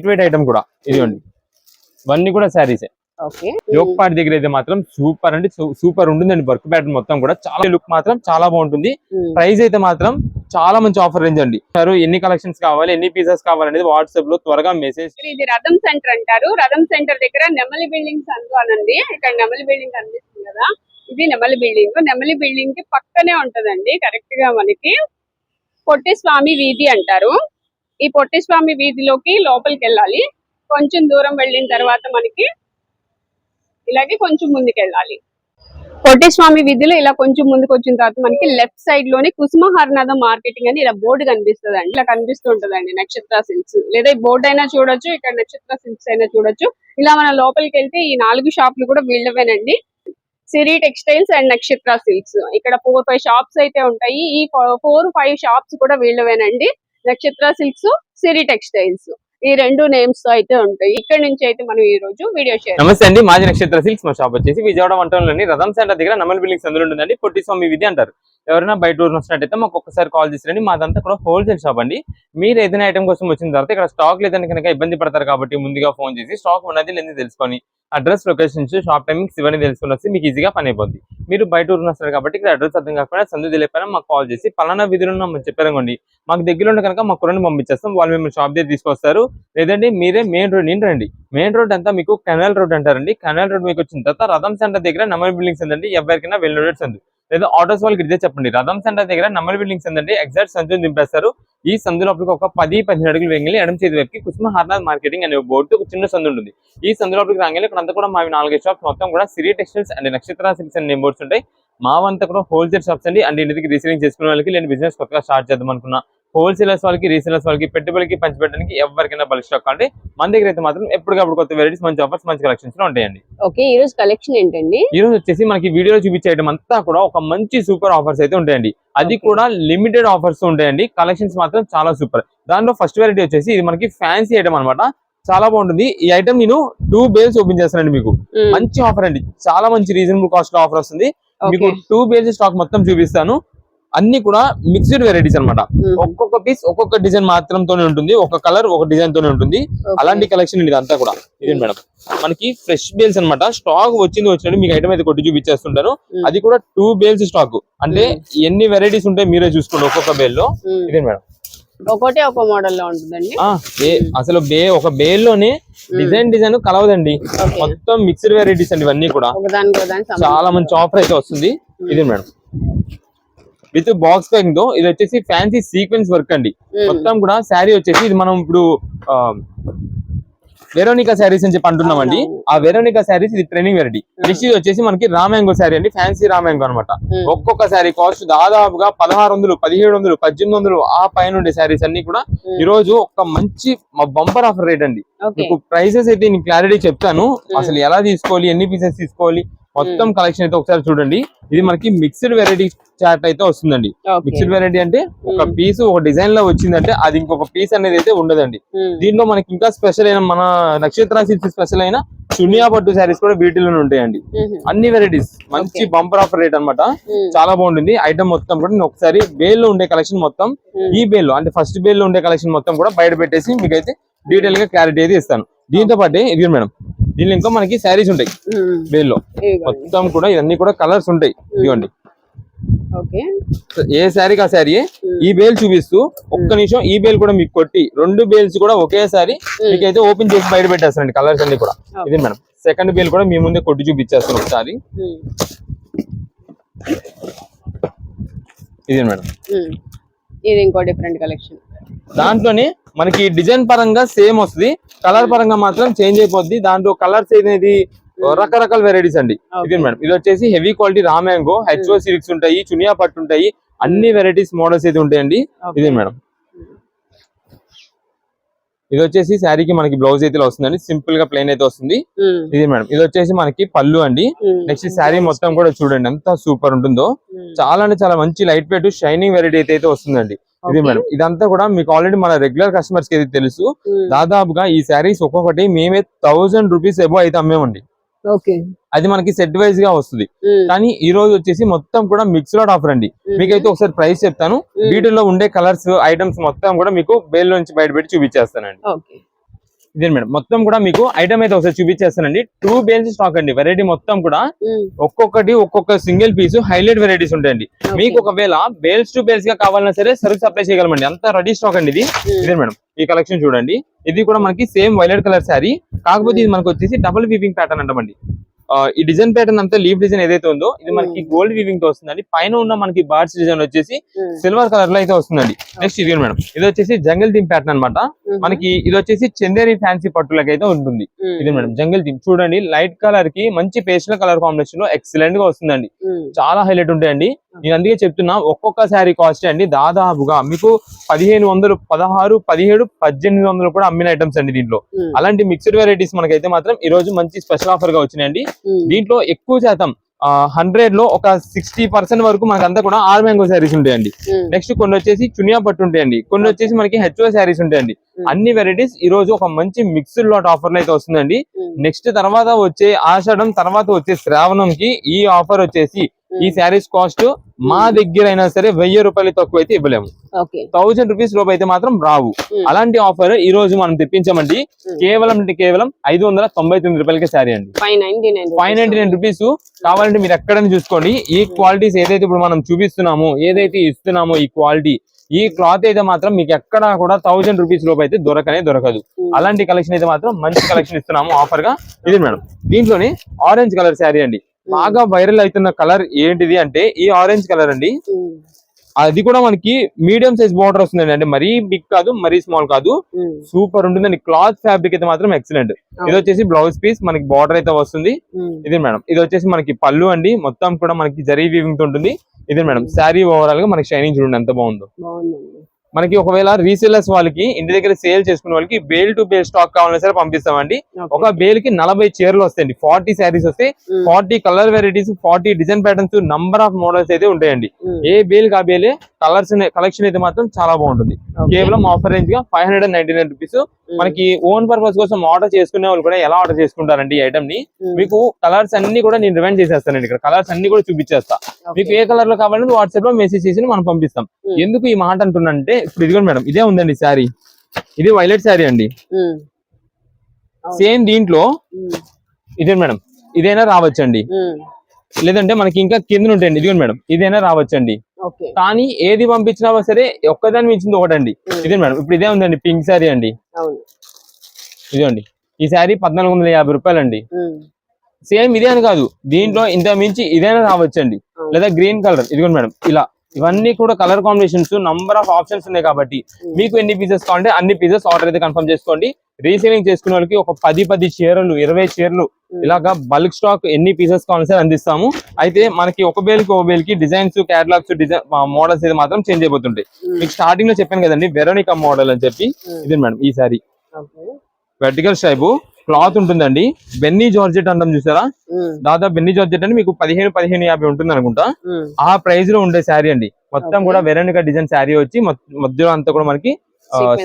Light weight item కూడా ఇదిగోండి, ఇవన్నీ కూడా శారీసే. యోగ్ పార్ట్ దగ్గర అయితే మాత్రం సూపర్ అంటే సూపర్ ఉంటుందండి. వర్క్ ప్యాటర్న్ మొత్తం కూడా చాలా లుక్ మాత్రం చాలా బాగుంటుంది. ప్రైస్ అయితే మాత్రం చాలా మంచి ఆఫర్ రేంజ్ అండి. ఎన్ని కలెక్షన్స్ కావాలి, ఎన్ని పీసెస్ కావాలనేది వాట్సాప్ లో త్వరగా మెసేజ్. ఇది రథం సెంటర్ అంటారు. రథం సెంటర్ దగ్గర నెమలి బిల్డింగ్స్ అనండి. ఇక్కడ నెమలి బిల్డింగ్ కనిపిస్తుంది కదా, ఇది నెమలి బిల్డింగ్. నెమలి బిల్డింగ్ కి పక్కనే ఉంటదండి కరెక్ట్ గా మనకి పొట్టి స్వామి వీధి అంటారు. ఈ పొట్టి స్వామి వీధిలోకి లోపలికి వెళ్ళాలి. కొంచెం దూరం వెళ్ళిన తర్వాత మనకి ఇలాగే కొంచెం ముందుకు వెళ్ళాలి. పొట్టి స్వామి వీధిలో ఇలా కొంచెం ముందుకు వచ్చిన తర్వాత మనకి లెఫ్ట్ సైడ్ లోనే కుసుమ హరనాథం మార్కెటింగ్ అని ఇలా బోర్డు కనిపిస్తుంది అండి. ఇలా కనిపిస్తూ ఉంటదండి నక్షత్ర సిల్క్స్. లేదా ఈ బోర్డు అయినా చూడొచ్చు, ఇక్కడ నక్షత్ర సిల్క్స్ అయినా చూడొచ్చు. ఇలా మన లోపలికి వెళ్తే ఈ 4 షాపులు కూడా వీళ్ళవేనండి. సిరి టెక్స్టైల్స్ అండ్ నక్షత్ర సిల్క్స్. ఇక్కడ 4-5 షాప్స్ అయితే ఉంటాయి. ఈ 4-5 షాప్స్ కూడా వీళ్ళవేనండి. నక్షత్ర సిల్క్స్, సిరి టెక్స్టైల్స్, ఈ 2 నేమ్స్ తో అయితే ఉంటాయి. ఇక్కడ నుంచి అయితే మనం ఈ రోజు వీడియో షేర్. నమస్తే అండి, మాజీ నక్షత్ర సిల్క్స్. మా షాప్ వచ్చేసి విజయవాడ వంటలోని రథం సెంటర్ దగ్గర నెమలి బిల్డింగ్స్ అందులో ఉంటుందండి. పొట్టి స్వామి విధి అంటారు. ఎవరైనా బయట ఊరు వచ్చినట్టయితే మాకు ఒక్కసారి కాల్ చేసిరండి. మాదంతా కూడా హోల్సేల్ షాప్ అండి. మీరు ఏదైనా ఐటమ్ కోసం వచ్చిన తర్వాత ఇక్కడ స్టాక్ లేదని కనుక ఇబ్బంది పడతారు కాబట్టి ముందుగా ఫోన్ చేసి స్టాక్ ఉన్నది లేదని తెలుసుకొని అడ్రస్, లొకేషన్స్, షాప్ టైమింగ్స్ ఇవన్నీ తెలుసుకుని వస్తే మీకు ఈజీగా పని అయిపోద్ది. మీరు బయట ఊరు వస్తారు కాబట్టి ఇక్కడ అడ్రస్ అర్థం కాకుండా సందు తెలియకపోయినా మాకు కాల్ చేసి పలానా విధులు చెప్పారనుకోండి, మాకు దగ్గర ఉంటే కనుక మా కుర్రని పంపించేస్తాం. వాళ్ళు మిమ్మల్ని షాప్ దగ్గర తీసుకొస్తారు. లేదంటే మీరే మెయిన్ రోడ్ రండి. మెయిన్ రోడ్ అంతా మీకు కెనాల్ రోడ్ అంటారండి. కెనాల్ రోడ్ మీకు వచ్చిన తర్వాత రథం సెంటర్ దగ్గర నెమలి బిల్డింగ్స్ ఉందండి. ఎవరికైనా వెళ్ళి సందు లేదా ఆటోస్ వాళ్ళకి ఇదే చెప్పండి. రథం సెంటర్ దగ్గర నెమలి బిల్డింగ్స్ ఉందండి. ఎగ్జాక్ట్ సంచుని దింపేస్తారు. ఈ సందు లోపలికి ఒక 10-15 అడుగులు వెంగలి ఎడమ చేతి వైపుకి కుసుమ హరనాథ్ మార్కెటింగ్ అనే బోర్డు చిన్న సందు ఉంటుంది. ఈ సందు లోపలికి రాగానే ఇక్కడ అంతా కూడా మా 4 షాప్స్ మొత్తం కూడా సిరి టెక్స్టైల్స్ అండ్ నక్షత్ర సిల్క్స్ అనే బోర్డ్స్ ఉంటాయి. మావంతా కూడా హోల్సేల్ షాప్స్ అండి. అండ్ ఇంటికి రీసేలింగ్ చేసుకునే వాళ్ళకి లేని బిజినెస్ కొత్తగా స్టార్ట్ చేద్దాం అనుకున్నా హోల్సేలర్స్ వాళ్ళకి, రీసేలర్స్ వాళ్ళకి, పెట్టుబడికి పంచిపెట్టడానికి ఎవరికైనా బల్క్ స్టాక్ అంటే మన దగ్గర అయితే మాత్రం ఎప్పటికప్పుడు కొత్త వెరైటీస్, మంచి ఆఫర్స్, మంచి కలెక్షన్స్ ఉంటాయండి. ఓకే, ఈ రోజు కలెక్షన్ ఏంటండి? ఈ రోజు వచ్చేసి మనకి వీడియోలో చూపించేయడం అంతా కూడా ఒక మంచి సూపర్ ఆఫర్స్ అయితే ఉంటాయండి. అది కూడా లిమిటెడ్ ఆఫర్స్ ఉంటాయండి. కలెక్షన్స్ మాత్రం చాలా సూపర్. దాంట్లో ఫస్ట్ వెరైటీ వచ్చేసి ఇది మనకి ఫ్యాన్సీ ఐటమ్ అనమాట. చాలా బాగుంటుంది. ఈ ఐటమ్ నేను 2 బేల్స్ ఓపెన్ చేస్తానండి. మీకు మంచి ఆఫర్ అండి. చాలా మంచి రీజనబుల్ కాస్ట్ లో ఆఫర్ వస్తుంది. మీకు 2 బేల్స్ స్టాక్ మొత్తం చూపిస్తాను. అన్ని కూడా మిక్స్డ్ వెరైటీస్ అనమాట. ఒక్కొక్క పీస్ ఒక్కొక్క డిజైన్ మాత్రంతోనే ఉంటుంది. ఒక కలర్ ఒక డిజైన్ తోనే ఉంటుంది. అలాంటి కలెక్షన్ ఇది అంతా కూడా. ఇది మేడం మనకి ఫ్రెష్ బేల్స్ అనమాట. స్టాక్ వచ్చినట్టు మీకు ఐటమ్ అయితే కొట్టి చూపించేస్తుంటాను. అది కూడా 2 బేల్స్ స్టాక్. అంటే ఎన్ని వెరైటీస్ ఉంటాయి మీరే చూసుకోండి ఒక్కొక్క బేల్ లో. ఇదే మేడం ఒకటే ఒక మోడల్ లో ఉంటుందండి. అసలు ఒక బేల్ లోనే డిజైన్ కలవదండి. మొత్తం మిక్స్డ్ వెరైటీస్ అండి. ఇవన్నీ కూడా చాలా మంచి ఆఫర్ అయితే వస్తుంది. ఇదే మేడం విత్ బాక్స్ ప్యాకింగ్ తో. ఇది వచ్చేసి ఫ్యాన్సీ సీక్వెన్స్ వర్క్ అండి. మొత్తం కూడా శారీ వచ్చేసి ఇది మనం ఇప్పుడు వెరోనికా శారీస్ అని చెప్పి అంటున్నామండి. ఆ వెరోనికా శారీస్ ఇది ట్రైనింగ్ వెరైటీ. నెక్స్ట్ ఇది వచ్చేసి మనకి రామ్యాంగో శారీ అండి. ఫ్యాన్సీ రామ్యాంగో అనమాట. ఒక్కొక్క శారీ కాస్ట్ దాదాపుగా 1600, 1700, 1800 ఆ పైన ఉండే శారీస్ అన్ని కూడా ఈ రోజు ఒక మంచి బంపర్ ఆఫర్ రేట్ అండి. మీకు ప్రైసెస్ అయితే నేను క్లారిటీ చెప్తాను. అసలు ఎలా తీసుకోవాలి, ఎన్ని పీసెస్ తీసుకోవాలి, మొత్తం కలెక్షన్ అయితే ఒకసారి చూడండి. ఇది మనకి మిక్స్డ్ వెరైటీ చార్ట్ అయితే వస్తుందండి. మిక్స్డ్ వెరైటీ అంటే ఒక పీస్ ఒక డిజైన్ లో వచ్చిందంటే అది ఇంకొక పీస్ అనేది అయితే ఉండదండి. దీంట్లో మనకి ఇంకా స్పెషల్ అయిన మన నక్షత్ర సిల్క్స్ స్పెషల్ అయిన చునియా పట్టు శారీస్ కూడా వీటిలోనే ఉంటాయండి. అన్ని వెరైటీస్ మంచి బంపర్ ఆఫర్ రేట్ అనమాట. చాలా బాగుంటుంది ఐటమ్ మొత్తం కూడా. నేను ఒకసారి బేల్ లో ఉండే కలెక్షన్ మొత్తం ఈ బేల్ లో అంటే ఫస్ట్ బేల్ లో ఉండే కలెక్షన్ మొత్తం కూడా బయట పెట్టేసి మీకైతే డీటెయిల్ గా క్లారిటీ అయితే ఇస్తాను. దీంతో పాటు ఇది మేడం దీనిలో ఇంకా మనకి శారీస్ ఉంటాయి. బేల్ లో మొత్తం కూడా ఇవన్నీ కూడా కలర్స్ ఉంటాయి. ఇదిగోండి ఏ శారీకి ఆ శారీ. ఈ బేల్ చూపిస్తూ ఒక్క నిమిషం ఈ బేల్ కూడా మీకు కొట్టి 2 బేల్స్ కూడా ఒకేసారి మీకైతే ఓపెన్ చేసి బయట పెట్టేస్తానండి. కలర్స్ అన్ని కూడా. ఇది మేడం సెకండ్ బేల్ కూడా మీ ముందే కొట్టి చూపించేస్తాను ఒకసారి. ఇది మేడం ఇది ఇంకో డిఫరెంట్ కలెక్షన్. దాంట్లోనే మనకి డిజైన్ పరంగా సేమ్ వస్తుంది, కలర్ పరంగా మాత్రం చేంజ్ అయిపోద్ది. దాంట్లో కలర్స్ అనేది రకరకాల వెరైటీస్ అండి. ఇది మేడం ఇది వచ్చేసి heavy quality raw mango, HO silks ఉంటాయి, చునియా పట్టు ఉంటాయి, అన్ని వెరైటీస్ మోడల్స్ అయితే ఉంటాయండి. ఇదే మేడం ఇది వచ్చేసి శారీకి మనకి బ్లౌజ్ అయితే వస్తుందండి. సింపుల్ గా ప్లెయిన్ అయితే వస్తుంది. ఇది మేడం ఇది వచ్చేసి మనకి పళ్ళు అండి. నెక్స్ట్ శారీ మొత్తం కూడా చూడండి ఎంత సూపర్ ఉంటుందో. చాలా అంటే చాలా మంచి లైట్ వెయిట్ షైనింగ్ వెరైటీ అయితే వస్తుందండి. ఇది మేడం ఇదంతా కూడా మీకు ఆల్రెడీ మన రెగ్యులర్ కస్టమర్స్ కి తెలుసు. దాదాపుగా ఈ శారీస్ ఒక్కొక్కటి మేమే 1000 రూపీస్ ఎబో అయితే అమ్మేమండి. అది మనకి సెట్ వైజ్ గా వస్తుంది. కానీ ఈ రోజు వచ్చేసి మొత్తం కూడా మిక్స్డ్ ఆఫర్ అండి. మీకైతే ఒకసారి ప్రైస్ చెప్తాను. వీటిలో ఉండే కలర్స్ ఐటమ్స్ మొత్తం కూడా మీకు బేల్ నుంచి బయట పెట్టి చూపించేస్తానండి. ఇదే మేడం మొత్తం కూడా మీకు ఐటమ్ అయితే ఒకసారి చూపించేస్తానండి. 2 బేల్స్ స్టాక్ అండి. వెరైటీ మొత్తం కూడా ఒక్కొక్క సింగిల్ పీస్ హైలైట్ వెరైటీస్ ఉంటాయండి. మీకు ఒకవేళ బేల్స్ టు బేల్స్ గా కావాలన్నా సరే సరుకు సప్లై చేయగలమండి. అంత రెడీ స్టాక్ అండి ఇది. ఇదే మేడం ఈ కలెక్షన్ చూడండి. ఇది కూడా మనకి సేమ్ వైలెట్ కలర్ శారీ, కాకపోతే ఇది మనకి వచ్చేసి డబుల్ వీవింగ్ ప్యాటర్న్ అంటామండి. ఈ డిజైన్ ప్యాటర్న్ అంతా లీఫ్ డిజైన్ ఏదైతే ఉందో ఇది మనకి గోల్డ్ వీవింగ్ తో వస్తుందండి. పైన ఉన్న మనకి బార్డ్స్ డిజైన్ వచ్చేసి సిల్వర్ కలర్ లో అయితే వస్తుందండి. నెక్స్ట్ ఇది మేడం, ఇది వచ్చేసి జంగిల్ థీమ్ ప్యాటర్న్ అన్నమాట. మనకి ఇది వచ్చేసి చందేరి ఫ్యాన్సీ పట్టులకి అయితే ఉంటుంది. ఇది మేడం జంగిల్ థీమ్ చూడండి. లైట్ కలర్ కి మంచి పేస్టల్ కలర్ కాంబినేషన్ లో ఎక్సలెంట్ గా వస్తుందండి. చాలా హైలైట్ ఉంటాయండి. నేను అందుకే చెప్తున్నా ఒక్కొక్క శారీ కాస్ట్ అండి దాదాపుగా మీకు 1500, 16, 17, 1800 కూడా అమ్మిన ఐటమ్స్ అండి దీంట్లో. అలాంటి మిక్స్డ్ వెరైటీస్ మనకైతే మాత్రం ఈ రోజు మంచి స్పెషల్ ఆఫర్ గా వచ్చినాయండి. దీంట్లో ఎక్కువ శాతం 100 లో ఒక 60% వరకు మనకంతా కూడా ఆల్ మ్యాంగో శారీస్ ఉంటాయండి. నెక్స్ట్ కొన్ని వచ్చేసి చునియా పట్టు ఉంటాయండి, కొన్ని వచ్చేసి మనకి హెచ్ఓ శారీస్ ఉంటాయండి. అన్ని వెరైటీస్ ఈ రోజు ఒక మంచి మిక్స్డ్ లాట్ ఆఫర్ లో అయితే వస్తుందండి. నెక్స్ట్ తర్వాత వచ్చే ఆషాఢం తర్వాత వచ్చే శ్రావణంకి ఈ ఆఫర్ వచ్చేసి ఈ శారీస్ కాస్ట్ మా దగ్గర అయినా సరే 1000 రూపాయలు తక్కువ అయితే ఇవ్వలేము. 1000 రూపీస్ లోపు అయితే మాత్రం రావు. అలాంటి ఆఫర్ ఈ రోజు మనం తెప్పించామండి. కేవలం 599 రూపాయలకి శారీ అండి. 599 రూపీస్. కావాలంటే మీరు ఎక్కడైనా చూసుకోండి. ఈ క్వాలిటీస్ ఏదైతే ఇప్పుడు మనం చూపిస్తున్నామో, ఏదైతే ఇస్తున్నామో ఈ క్వాలిటీ, ఈ క్లాత్ అయితే మాత్రం మీకు ఎక్కడ కూడా 1000 రూపీస్ లోపు అయితే దొరకదు. అలాంటి కలెక్షన్ అయితే మాత్రం మంచి కలెక్షన్ ఇస్తున్నాము ఆఫర్ గా. ఇది మేడం దీంట్లోనే ఆరెంజ్ కలర్ శారీ అండి. బాగా వైరల్ అవుతున్న కలర్ ఏంటిది అంటే ఈ ఆరెంజ్ కలర్ అండి. అది కూడా మనకి మీడియం సైజ్ బార్డర్ వస్తుందండి. అంటే మరీ బిగ్ కాదు, మరీ స్మాల్ కాదు, సూపర్ ఉంటుందండి. క్లాత్ ఫ్యాబ్రిక్ అయితే మాత్రం ఎక్సలెంట్. ఇది వచ్చేసి బ్లౌజ్ పీస్ మనకి బార్డర్ అయితే వస్తుంది. ఇది మేడం ఇది వచ్చేసి మనకి పళ్ళు అండి. మొత్తం కూడా మనకి జరీ వీవింగ్ తో ఉంటుంది. ఇది మేడం శారీ ఓవరాల్ గా మనకి షైనింగ్ చూడండి ఎంత బాగుందో. మనకి ఒకవేళ రీసేలర్స్ వాళ్ళకి ఇంటి దగ్గర సేల్ చేసుకునే వాళ్ళకి బేల్ టు బేల్ స్టాక్ కావాలన్నా సరే పంపిస్తామండి. ఒక బేల్ కి 40 చీరలు వస్తాయండి, 40 శారీస్ వస్తాయి, 40 colour varieties, 40 design patterns, number of models అయితే ఉంటాయండి. ఏ బేల్ కా బేలే కలర్స్ కలెక్షన్ అయితే మాత్రం చాలా బాగుంటుంది. కేవలం ఆఫర్ రేంజ్ గా 599 రూపీస్. మనకి ఓన్ పర్పస్ కోసం ఆర్డర్ చేసుకునే వాళ్ళు కూడా ఎలా ఆర్డర్ చేసుకుంటారండి ఈ ఐటమ్ ని, మీకు కలర్స్ అన్ని కూడా నేను రివైండ్ చేసేస్తానండి. ఇక్కడ కలర్స్ అన్ని కూడా చూపించేస్తా. మీకు ఏ కలర్ లో కావాలంటే వాట్సాప్ లో మెసేజ్ చేసి మనం పంపిస్తాం. ఎందుకు ఈ మాట అంటున్నానంటే ఇప్పుడు ఇదిగోండి మేడం ఇదే ఉందండి శారీ. ఇది వైలెట్ శారీ అండి. సేమ్ దీంట్లో ఇదే మేడం ఇదైనా రావచ్చండి, లేదంటే మనకి ఇంకా కింద ఉంటాయండి. ఇదిగోండి మేడం ఇదైనా రావచ్చండి. కానీ ఏది పంపించినా సరే ఒక్కదాని మించింది ఒకటండి. ఇదే మేడం ఇప్పుడు ఇదే ఉందండి పింక్ శారీ అండి. ఇదిగోండి ఈ శారీ 1450 రూపాయలండి. సేమ్ ఇదే అని కాదు, దీంట్లో ఇంత మించి ఇదైనా రావచ్చండి. లేదా గ్రీన్ కలర్ ఇదిగోండి మేడం ఇలా ఇవన్నీ కూడా colour combinations, number of options ఉన్నాయి కాబట్టి మీకు ఎన్ని పీసెస్ కావాలంటే అన్ని పీసెస్ ఆర్డర్ అయితే కన్ఫర్మ్ చేసుకోండి. రీసేలింగ్ చేసుకునే వాళ్ళకి ఒక 10 చీరలు, 20 చీరలు ఇలాగా బల్క్ స్టాక్ ఎన్ని పీసెస్ కావాలని సరే అందిస్తాము. అయితే మనకి ఒక బేల్కి డిజైన్స్, క్యాటలాగ్స్, డిజైన్ మోడల్స్ అయితే మాత్రం చేంజ్ అయిపోతుంటాయి. మీకు స్టార్టింగ్ లో చెప్పాను కదండి వెరోనికా మోడల్ అని చెప్పి. ఇది మేడం ఈ సారీ వెర్టికల్ స్ట్రైప్ క్లాత్ ఉంటుందండి. బెన్నీ జార్జెట్ అంటాం చూసారా, దాదాపు బెన్నీ జార్జెట్ అని మీకు 1550 ఉంటుంది అనుకుంటా. ఆ ప్రైస్ లో ఉండే శారీ అండి. మొత్తం కూడా వెరోనికా డిజైన్ శారీ వచ్చి మధ్యలో అంతా కూడా మనకి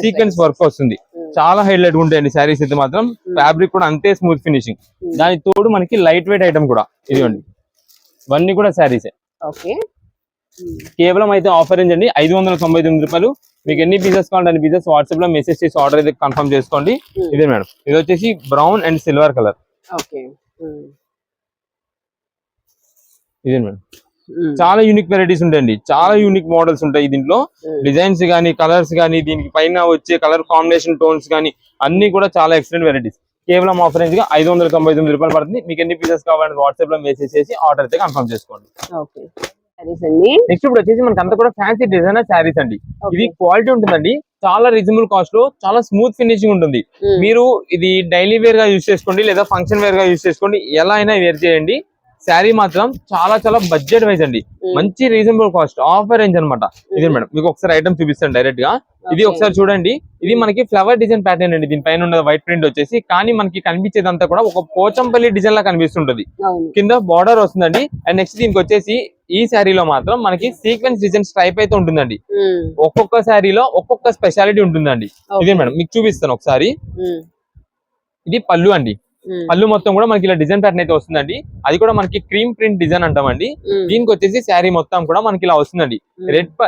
సీక్వెన్స్ వర్క్ వస్తుంది. చాలా హైలైట్ గా ఉంటాయండి శారీస్ అయితే మాత్రం. ఫ్యాబ్రిక్ కూడా అంతే స్మూత్ ఫినిషింగ్. దానికి తోడు మనకి లైట్ వెయిట్ ఐటమ్ కూడా. ఇదిగోండి ఇవన్నీ కూడా శారీసే. కేవలం అయితే ఆఫర్ రేంజ్ అండి 599 రూపాయలు. మీకు ఎన్ని పీసెస్ కావాలంటే అన్ని పీసెస్ వాట్సాప్ లో మెసేజ్ చేసి ఆర్డర్ అయితే కన్ఫర్మ్ చేసుకోండి. ఇదే మేడం ఇది వచ్చేసి బ్రౌన్ అండ్ సిల్వర్ కలర్. ఇదే మేడం చాలా యూనిక్ వెరైటీస్ ఉంటాయండి, చాలా యూనిక్ మోడల్స్ ఉంటాయి దీంట్లో. డిజైన్స్ గానీ, కలర్స్ గానీ, దీనికి పైన వచ్చే కలర్ కాంబినేషన్ టోన్స్ గానీ అన్ని కూడా చాలా ఎక్సలెంట్ వెరైటీస్. కేవలం ఆఫర్ రేంజ్ గా 599 రూపాయలు పడుతుంది. మీకు ఎన్ని పీసెస్ కావాలంటే వాట్సాప్ లో మెసేజ్ చేసి ఆర్డర్ అయితే కన్ఫర్మ్ చేసుకోండి. నెక్స్ట్ ఇప్పుడు వచ్చేసి మనకి అంతా కూడా ఫ్యాన్సీ డిజైనర్ శారీస్ అండి. ఇది క్వాలిటీ ఉంటుందండి, చాలా రీజనబుల్ కాస్ట్ లో చాలా స్మూత్ ఫినిషింగ్ ఉంటుంది. మీరు ఇది డైలీ వేర్ గా యూజ్ చేసుకోండి, లేదా ఫంక్షన్ వేర్ గా యూజ్ చేసుకోండి, ఎలా అయినా వేర్ చేయండి. శారీ మాత్రం చాలా చాలా బడ్జెట్ వైజ్ అండి, మంచి రీజనబుల్ కాస్ట్ ఆఫర్ రేంజ్ అనమాట. ఇదే మేడం మీకు ఒకసారి ఐటమ్ చూపిస్తాను డైరెక్ట్ గా. ఇది ఒకసారి చూడండి. ఇది మనకి ఫ్లవర్ డిజైన్ ప్యాటర్న్ అండి. దీనిపైన ఉన్న వైట్ ప్రింట్ వచ్చేసి, కానీ మనకి కనిపించేదంతా కూడా ఒక పోచంపల్లి డిజైన్ లా కనిపిస్తుంటది. కింద బార్డర్ వస్తుందండి. అండ్ నెక్స్ట్ దీనికి వచ్చేసి ఈ శారీలో మాత్రం మనకి సీక్వెన్స్ డిజైన్ స్ట్రైప్ అయితే ఉంటుందండి. ఒక్కొక్క శారీలో ఒక్కొక్క స్పెషాలిటీ ఉంటుందండి. ఇదే మేడం మీకు చూపిస్తాను ఒకసారి. ఇది పళ్ళు అండి. పళ్ళు మొత్తం కూడా మనకి ఇలా డిజైన్ ప్యాటర్న్ అయితే వస్తుందండి. అది కూడా మనకి క్రీమ్ ప్రింట్ డిజైన్ అంటామండి. దీనికి వచ్చేసి శారీ మొత్తం కూడా మనకి ఇలా వస్తుందండి.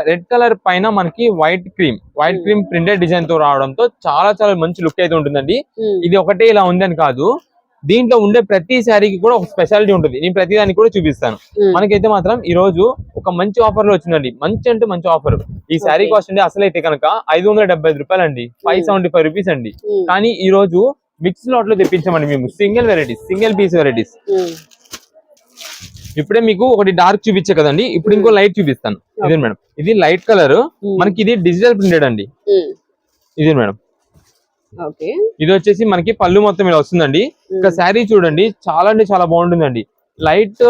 రెడ్ కలర్ పైన మనకి వైట్ క్రీమ్ ప్రింటెడ్ డిజైన్ తో రావడంతో చాలా చాలా మంచి లుక్ అయితే ఉంటుందండి. ఇది ఒకటే ఇలా ఉందని కాదు, దీంట్లో ఉండే ప్రతి శారీకి కూడా ఒక స్పెషాలిటీ ఉంటుంది. నేను ప్రతి దానికి కూడా చూపిస్తాను. మనకైతే మాత్రం ఈ రోజు ఒక మంచి ఆఫర్ లో వచ్చిందండి. మంచి అంటే మంచి ఆఫర్. ఈ శారీ కాస్ట్ అండి అసలు అయితే కనుక 575 రూపాయలు అండి, 575 రూపీస్ అండి. కానీ ఈ రోజు మిక్స్ లాట్ లో తెప్పించామండి మేము, సింగిల్ పీస్ వెరైటీస్. ఇప్పుడే మీకు ఒకటి డార్క్ చూపించే కదండి, ఇప్పుడు ఇంకో లైట్ చూపిస్తాను. ఇదే మేడం, ఇది లైట్ కలర్, మనకి ఇది డిజిటల్ ప్రింటెడ్ అండి. ఇదే మేడం, ఇది వచ్చేసి మనకి పళ్ళు మొత్తం ఇలా వస్తుందండి. ఇంకా శారీ చూడండి, చాలా అంటే చాలా బాగుంటుందండి. లైట్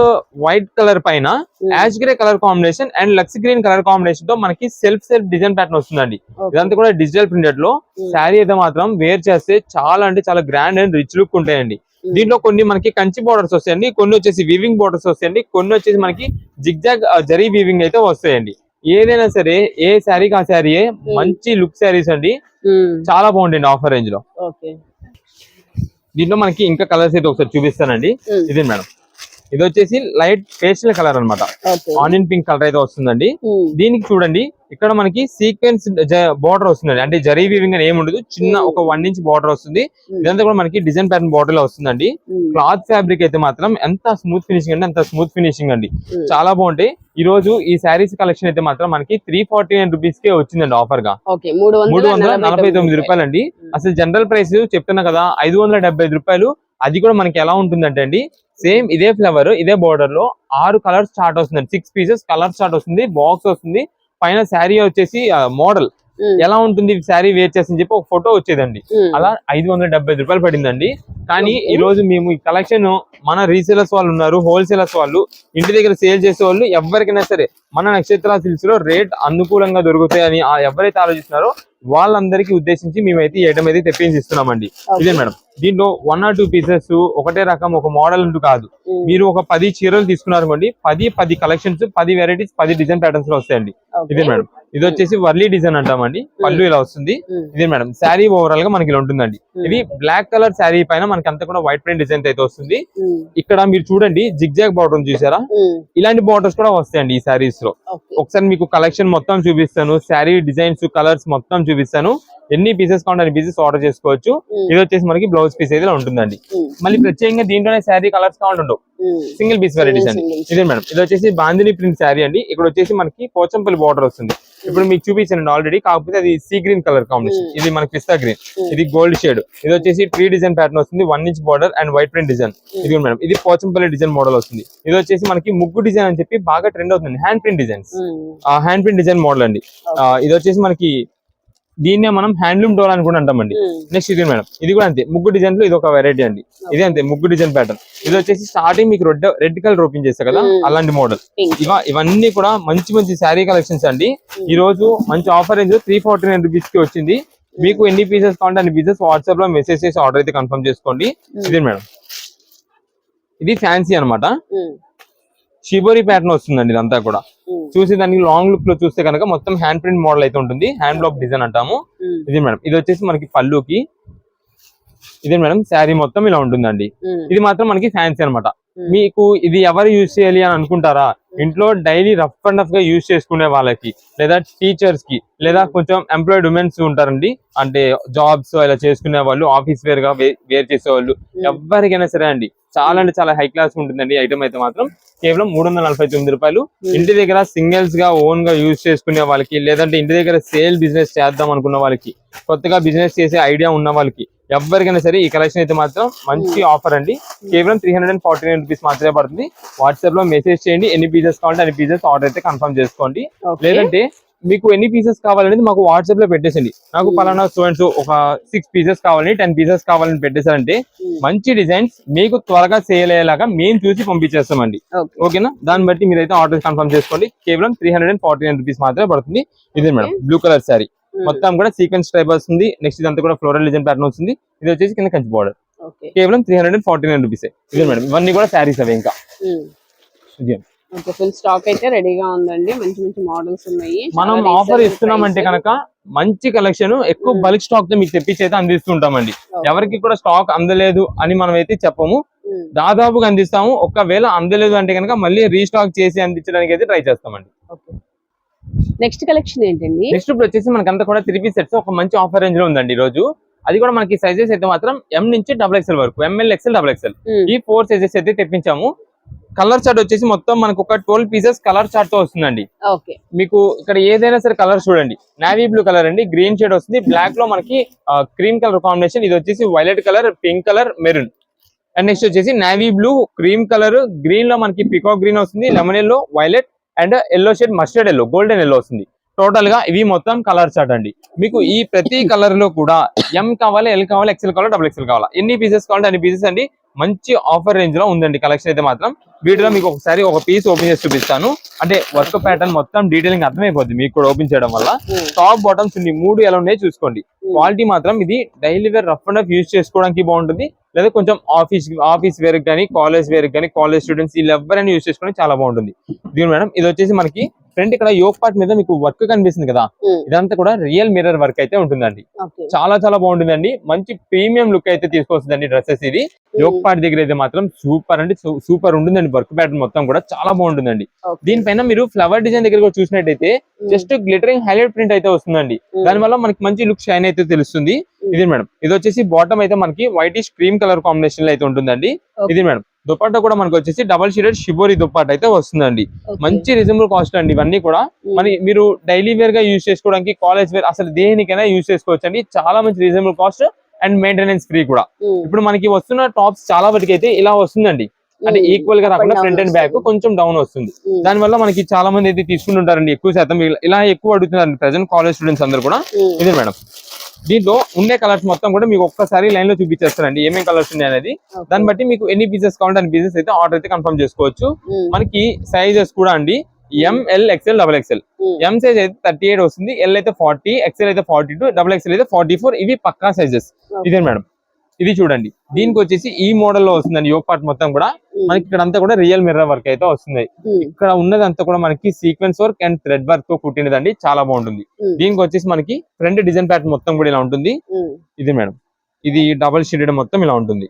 వైట్ కలర్ పైన ash grey colour combination and లక్స్ గ్రీన్ కలర్ కాంబినేషన్ తో మనకి సెల్ఫ్ డిజైన్ ప్యాటర్న్ వస్తుందండి. ఇదంతా కూడా డిజిటల్ ప్రింటెడ్ లో. శారీ అయితే మాత్రం వేర్ చేస్తే చాలా అంటే చాలా గ్రాండ్ అండ్ రిచ్ లుక్ ఉంటాయండి. దీంట్లో కొన్ని మనకి కంచి బోర్డర్స్ వస్తాయండి, కొన్ని వచ్చేసి వీవింగ్ బోర్డర్స్ వస్తాయండి, కొన్ని వచ్చేసి మనకి జిగ్జాగ్ జరీ వీవింగ్ అయితే వస్తాయండి. ఏదైనా సరే ఏ శారీకి ఆ శారీయే మంచి లుక్ శారీస్ అండి, చాలా బాగుంటుంది ఆఫర్ రేంజ్ లో. దీంట్లో మనకి ఇంకా కలర్స్ అయితే ఒకసారి చూపిస్తానండి. ఇదే మేడం, ఇది వచ్చేసి లైట్ పేస్టల్ కలర్ అన్నమాట, ఆనియన్ పింక్ కలర్ అయితే వస్తుందండి. దీనికి చూడండి ఇక్కడ మనకి సీక్వెన్స్ బార్డర్ వస్తుందండి, అంటే జరీ వీవింగ్ అని ఏమి ఉండదు, చిన్న ఒక 1 ఇంచ్ బార్డర్ వస్తుంది. ఇదంతా కూడా మనకి డిజైన్ ప్యాటర్న్ బార్డర్ లో వస్తుందండి. క్లాత్ ఫ్యాబ్రిక్ అయితే మాత్రం ఎంత స్మూత్ ఫినిషింగ్ అంటే అంత స్మూత్ ఫినిషింగ్ అండి, చాలా బాగుంటాయి. ఈ రోజు ఈ శారీస్ కలెక్షన్ అయితే మాత్రం మనకి 349 రూపీస్ కే వచ్చిందండి ఆఫర్ గా. 349 రూపాయలు అండి. అసలు జనరల్ ప్రైస్ చెప్తున్నా కదా 575 రూపాయలు. అది కూడా మనకి ఎలా ఉంటుందంటే అండి, సేమ్ ఇదే ఫ్లవర్ ఇదే బోర్డర్ లో 6 కలర్స్ స్టార్ట్ వస్తుంది, 6 పీసెస్ కలర్ స్టార్ట్ వస్తుంది, బాక్స్ వస్తుంది, పైన శారీ వచ్చేసి మోడల్ ఎలా ఉంటుంది శారీ వేర్ చేసి చెప్పి ఒక ఫోటో వచ్చేదండి. అలా 575 రూపాయలు పడిందండి. కానీ ఈ రోజు మేము ఈ కలెక్షన్ మన రీసేలర్స్ వాళ్ళు ఉన్నారు, హోల్సేలర్స్ వాళ్ళు, ఇంటి దగ్గర సేల్ చేసే వాళ్ళు, ఎవరికైనా సరే మన నక్షత్ర సిల్క్స్ లో రేట్ అనుకూలంగా దొరుకుతాయి అని ఎవరైతే ఆలోచిస్తున్నారో వాళ్ళందరికీ ఉద్దేశించి మేమైతే ఈ ఐటమ్ అయితే తెప్పించి ఇస్తున్నామండి. ఇదే మేడం, దీంట్లో 1 or 2 పీసెస్ ఒకటే రకం ఒక మోడల్ అంటూ కాదు. మీరు ఒక 10 చీరలు తీసుకున్నారనుకోండి, 10 కలెక్షన్స్, 10 వెరైటీస్, 10 డిజైన్ ప్యాటర్న్స్ లో వస్తాయండి. ఇదే మేడం, ఇది వచ్చేసి వర్లీ డిజైన్ అంటామండి. పళ్ళు ఇలా వస్తుంది. ఇదే మేడం, శారీ ఓవరాల్ గా మనకి ఇలా ఉంటుందండి. ఇది బ్లాక్ కలర్ శారీ పైన మనకి అంతా కూడా వైట్ ప్రింట్ డిజైన్ అయితే వస్తుంది. ఇక్కడ మీరు చూడండి జిగ్జాగ్ బార్డర్ చూసారా, ఇలాంటి బార్డర్స్ కూడా వస్తాయండి ఈ శారీస్ లో. ఒకసారి మీకు కలెక్షన్ మొత్తం చూపిస్తాను, శారీ డిజైన్స్ కలర్స్ మొత్తం చూపిస్తాను. ఎన్ని పీసెస్ కావాలి అన్ని పీసెస్ ఆర్డర్ చేసుకోవచ్చు. ఇది వచ్చేసి మనకి బ్లౌజ్ పీస్ అయితే ఉంటుందండి. మళ్ళీ ప్రత్యేకంగా దీంట్లోనే శారీ కలర్స్ కావాలంటావు, సింగిల్ పీస్ వెరైటీస్ అండి. ఇదే మేడం, ఇది వచ్చేసి బాందిని ప్రింట్ శారీ అండి. ఇక్కడ వచ్చేసి మనకి పోచంపల్లి బార్డర్ వస్తుంది. ఇప్పుడు మీకు చూపించాను ఆల్రెడీ, కాకపోతే అది సీ గ్రీన్ కలర్ కాంబినేషన్. ఇది మనకి పిస్తా గ్రీన్, ఇది గోల్డ్ షేడ్. ఇది వచ్చేసి ట్రీ డిజైన్ ప్యాటర్న్ వస్తుంది, 1 inch border and white print design. ఇది మేడం, ఇది పోచంపల్లి డిజైన్ మోడల్ వస్తుంది. ఇది వచ్చేసి మనకి ముగ్గు డిజైన్ అని చెప్పి బాగా ట్రెండ్ అవుతుంది, hand print designs, hand print design model అండి. ఇది వచ్చేసి మనకి దీన్నే మనం హ్యాండ్లూమ్ డోర్ అని కూడా అంటామండి. నెక్స్ట్ ఇది మేడం, ఇది కూడా అంతే, ముగ్గు డిజైన్ లో ఇది ఒక వెరైటీ అండి. ఇది అంతే ముగ్గు డిజైన్ ప్యాటర్న్. ఇది వచ్చేసి స్టార్టింగ్ మీకు రెడ్ కలర్ ఓపెన్ చేస్తారు కదా, అలాంటి మోడల్. ఇవన్నీ కూడా మంచి మంచి శారీ కలెక్షన్స్ అండి. ఈ రోజు మంచి ఆఫర్ రేంజ్ 349 రూపీస్ కి వచ్చింది. మీకు ఎన్ని పీసెస్ కావాలంటే అన్ని పీసెస్ వాట్సాప్ లో మెసేజ్ చేసి ఆర్డర్ అయితే కన్ఫర్మ్ చేసుకోండి. ఇదే మేడం, ఇది ఫ్యాన్సీ అనమాట, షిబోరి ప్యాటర్న్ వస్తుందండి. ఇదంతా కూడా చూసి దానికి లాంగ్ లుక్ లో చూస్తే కనుక మొత్తం హ్యాండ్ ప్రింట్ మోడల్ అయితే ఉంటుంది, హ్యాండ్ బ్లాక్ డిజైన్ అంటాము. ఇది మేడం, ఇది వచ్చేసి మనకి పళ్ళుకి. ఇదే మేడం, శారీ మొత్తం ఇలా ఉంటుందండి. ఇది మాత్రం మనకి ఫ్యాన్సీ అనమాట. మీకు ఇది ఎవరు యూజ్ చేయాలి అని అనుకుంటారా, ఇంట్లో డైలీ రఫ్ అండ్ రఫ్ గా యూజ్ చేసుకునే వాళ్ళకి, లేదా టీచర్స్ కి, లేదా కొంచెం ఎంప్లాయిడ్ ఉమెన్స్ ఉంటారండి, అంటే జాబ్స్ ఇలా చేసుకునే వాళ్ళు, ఆఫీస్ వేర్ గా వేర్ చేసే వాళ్ళు, ఎవరికైనా సరే అండి చాలా అంటే చాలా హై క్లాస్ ఉంటుందండి. ఐటమ్ అయితే మాత్రం కేవలం 349 రూపాయలు. ఇంటి దగ్గర సింగిల్స్ గా ఓన్ గా యూజ్ చేసుకునే వాళ్ళకి, లేదంటే ఇంటి దగ్గర సేల్ బిజినెస్ చేద్దాం అనుకున్న వాళ్ళకి, కొత్తగా బిజినెస్ చేసే ఐడియా ఉన్న వాళ్ళకి, ఎవరికైనా సరే ఈ కలెక్షన్ అయితే మాత్రం మంచి ఆఫర్ అండి. కేవలం 349 రూపీస్ మాత్రమే పడుతుంది. వాట్సాప్ లో మెసేజ్ చేయండి, ఎన్ని పీసెస్ కావాలంటే అన్ని పీసెస్ ఆర్డర్ అయితే కన్ఫర్మ్ చేసుకోండి. లేదంటే మీకు ఎన్ని పీసెస్ కావాలనేది మాకు వాట్సాప్ లో పెట్టేసండి. నాకు పలానా స్టూడెంట్స్ ఒక 6 పీసెస్ కావాలని, 10 పీసెస్ కావాలని పెట్టేశారంటే మంచి డిజైన్స్ మీకు త్వరగా సేల్ అయ్యేలాగా మేము చూసి పంపించేస్తామండి. ఓకేనా, దాన్ని బట్టి మీరైతే ఆర్డర్ కన్ఫర్మ్ చేసుకోండి. కేవలం 349 రూపీస్ మాత్రమే పడుతుంది. ఇదే మేడం, బ్లూ కలర్ శారీ మొత్తం కూడా సీక్వెన్స్ టైప్ వస్తుంది. నెక్స్ట్ ఇదంతా కూడా ఫ్లోరల్ డిజైన్ ప్యాటర్న్ వస్తుంది. ఇది వచ్చేసి కింద కంచి బార్డర్. కేవలం 349 రూపీస్. ఇదే మేడం, ఇవన్నీ కూడా శారీస్ అవే. ఇంకా ఓకే, ఫుల్ స్టాక్ అయితే రెడీగా ఉందండి. మంచి మంచి మోడల్స్ ఉన్నాయి. మనం చాలా ఆఫర్ reasonable ఇస్తున్నామంటే price. కనుక మంచి కలెక్షన్ ఎక్కువ బల్క్ స్టాక్ తో మీకు తెప్పించి అయితే అందిస్తుంటామండి. Okay. ఎవరికి కూడా స్టాక్ అందలేదు అని మనం అయితే చెప్పము, Hmm. దాదాపుగా అందిస్తాము. ఒకవేళ అందలేదు అంటే కనుక మళ్ళీ రీస్టాక్ చేసి అందించడానికి అయితే ట్రై చేస్తామండి. ఓకే, నెక్స్ట్ కలెక్షన్ ఏంటండి? నెక్స్ట్ ఇప్పుడు వచ్చేసి మనకంతా కూడా 3 పీస్ సెట్స్ ఒక మంచి ఆఫర్ రేంజ్ లో ఉందండి ఈ రోజు. అది కూడా మనకి సైజెస్ అయితే మాత్రం ఎం నుంచి XXL వరకు, ఎంఎల్ ఎక్స్ఎల్ XXL ఈ 4 సైజెస్ అయితే తెప్పించాము. కలర్ చార్ట్ వచ్చేసి మొత్తం మనకు ఒక 12 పీసెస్ కలర్ చార్ట్ తో వస్తుందండి. ఓకే, మీకు ఇక్కడ ఏదైనా సరే కలర్ చూడండి, నావీ బ్లూ కలర్ అండి, గ్రీన్ షేడ్ వస్తుంది, బ్లాక్ లో మనకి క్రీమ్ కలర్ కాంబినేషన్, ఇది వచ్చేసి violet colour, pink colour, maroon, and next వచ్చేసి navy blue, cream colour, green లో మనకి పికాక్ గ్రీన్ వస్తుంది, lemon yellow, violet and yellow shade, mustard yellow, golden yellow వస్తుంది. టోటల్ గా ఇవి మొత్తం కలర్ చార్ట్ అండి. మీకు ఈ ప్రతి కలర్ లో కూడా ఎం కావాలి, ఎల్ కావాలి, ఎక్స్ఎల్ కావాలి, XXL కావాలా, ఎన్ని పీసెస్ కావాలంటే అన్ని పీసెస్ అండి. మంచి ఆఫర్ రేంజ్ లో ఉందండి కలెక్షన్ అయితే మాత్రం. వీటిలో మీకు ఒకసారి ఒక పీస్ ఓపెన్ చేసి చూపిస్తాను, అంటే వర్క్ ప్యాటర్న్ మొత్తం డీటెయిలింగ్ అర్థమైపోద్ది మీకు కూడా ఓపెన్ చేయడం వల్ల. టాప్ బాటమ్స్ ఉంది, 3 ఎలా ఉన్నాయో చూసుకోండి. క్వాలిటీ మాత్రం ఇది daily wear rough and rough use చేసుకోవడానికి బాగుంటుంది, లేదా కొంచెం ఆఫీస్ వేర్ కానీ, కాలేజ్ వేర్ కానీ, కాలేజ్ స్టూడెంట్స్ వీళ్ళు ఎవరైనా యూజ్ చేసుకోవడానికి చాలా బాగుంటుంది. దీని మేడం ఇది వచ్చేసి మనకి ఫ్రంట్ ఇక్కడ యోక్ పార్ట్ మీద మీకు వర్క్ కనిపిస్తుంది కదా, ఇదంతా కూడా రియల్ మిర్రర్ వర్క్ అయితే ఉంటుందండి. చాలా చాలా బాగుంటుందండి, మంచి ప్రీమియం లుక్ అయితే తీసుకొస్తుందండి డ్రెస్సెస్. ఇది యోక్ పార్ట్ దగ్గర అయితే మాత్రం సూపర్ అంటే సూపర్ ఉంటుందండి, వర్క్ ప్యాటర్న్ మొత్తం కూడా చాలా బాగుంటుందండి. దీనిపైన మీరు ఫ్లవర్ డిజైన్ దగ్గర కూడా చూసినట్టయితే జస్ట్ గ్లిటరింగ్ హైలైట్ ప్రింట్ అయితే వస్తుందండి. దానివల్ల మనకి మంచి లుక్ షైన్ అయితే తెలుస్తుంది. ఇది మేడం ఇది వచ్చేసి బాటమ్ అయితే మనకి వైటిష్ క్రీమ్ కలర్ కాంబినేషన్ లో అయితే ఉంటుందండి. ఇది మేడం దుపట్టా కూడా మనకు వచ్చేసి డబల్ షేడెడ్ షిబోరి దుపట్టా అయితే వస్తుందండి. మంచి రీజనబుల్ కాస్ట్ అండి ఇవన్నీ కూడా. మరి మీరు డైలీ వేర్ గా యూజ్ చేసుకోవడానికి, కాలేజ్ వేర్ అసలు దేనికైనా యూజ్ చేసుకోవచ్చు అండి. చాలా మంచి reasonable cost and maintenance free కూడా. ఇప్పుడు మనకి వస్తున్న టాప్స్ చాలా వరకు అయితే ఇలా వస్తుందండి, అంటే ఈక్వల్ గా రాకుండా ఫ్రంట్ అండ్ బ్యాక్ కొంచెం డౌన్ వస్తుంది. దాని వల్ల మనకి చాలా మంది అయితే తీసుకుంటుంటారండి, ఎక్కువ శాతం ఇలా ఎక్కువ అడుగుతున్నారు ప్రెసెంట్ కాలేజ్ స్టూడెంట్స్ అందరూ కూడా. ఇదే మేడం దీంట్లో ఉండే కలర్స్ మొత్తం కూడా మీకు ఒక్కసారి లైన్ లో చూపించేస్తారండి ఏమేమి కలర్స్ ఉన్నాయి అనేది. దాన్ని బట్టి మీకు ఎన్ని పీసెస్ కావాలంటే అన్ని పీసెస్ అయితే ఆర్డర్ అయితే కన్ఫర్మ్ చేసుకోవచ్చు. మనకి సైజెస్ కూడా అండి ML XL XXL. M size అయితే 38 వస్తుంది, ఎల్ అయితే 40, XL అయితే 42, XXL అయితే 44. ఇవి పక్కా సైజెస్. ఇదే మేడం ఇది చూడండి, దీనికి వచ్చేసి ఈ మోడల్ లో వస్తుందండి యోక్ పార్ట్ మొత్తం కూడా. మనకి ఇక్కడ అంతా కూడా రియల్ మిర్రర్ వర్క్ అయితే వస్తుంది. ఇక్కడ ఉన్నది అంతా కూడా మనకి sequence work and thread work తో కుట్టినదండి, చాలా బాగుంటుంది. దీనికి వచ్చేసి మనకి ఫ్రంట్ డిజైన్ ప్యాటర్న్ మొత్తం కూడా ఇలా ఉంటుంది. ఇది మేడం ఇది డబల్ షేడెడ్ మొత్తం ఇలా ఉంటుంది.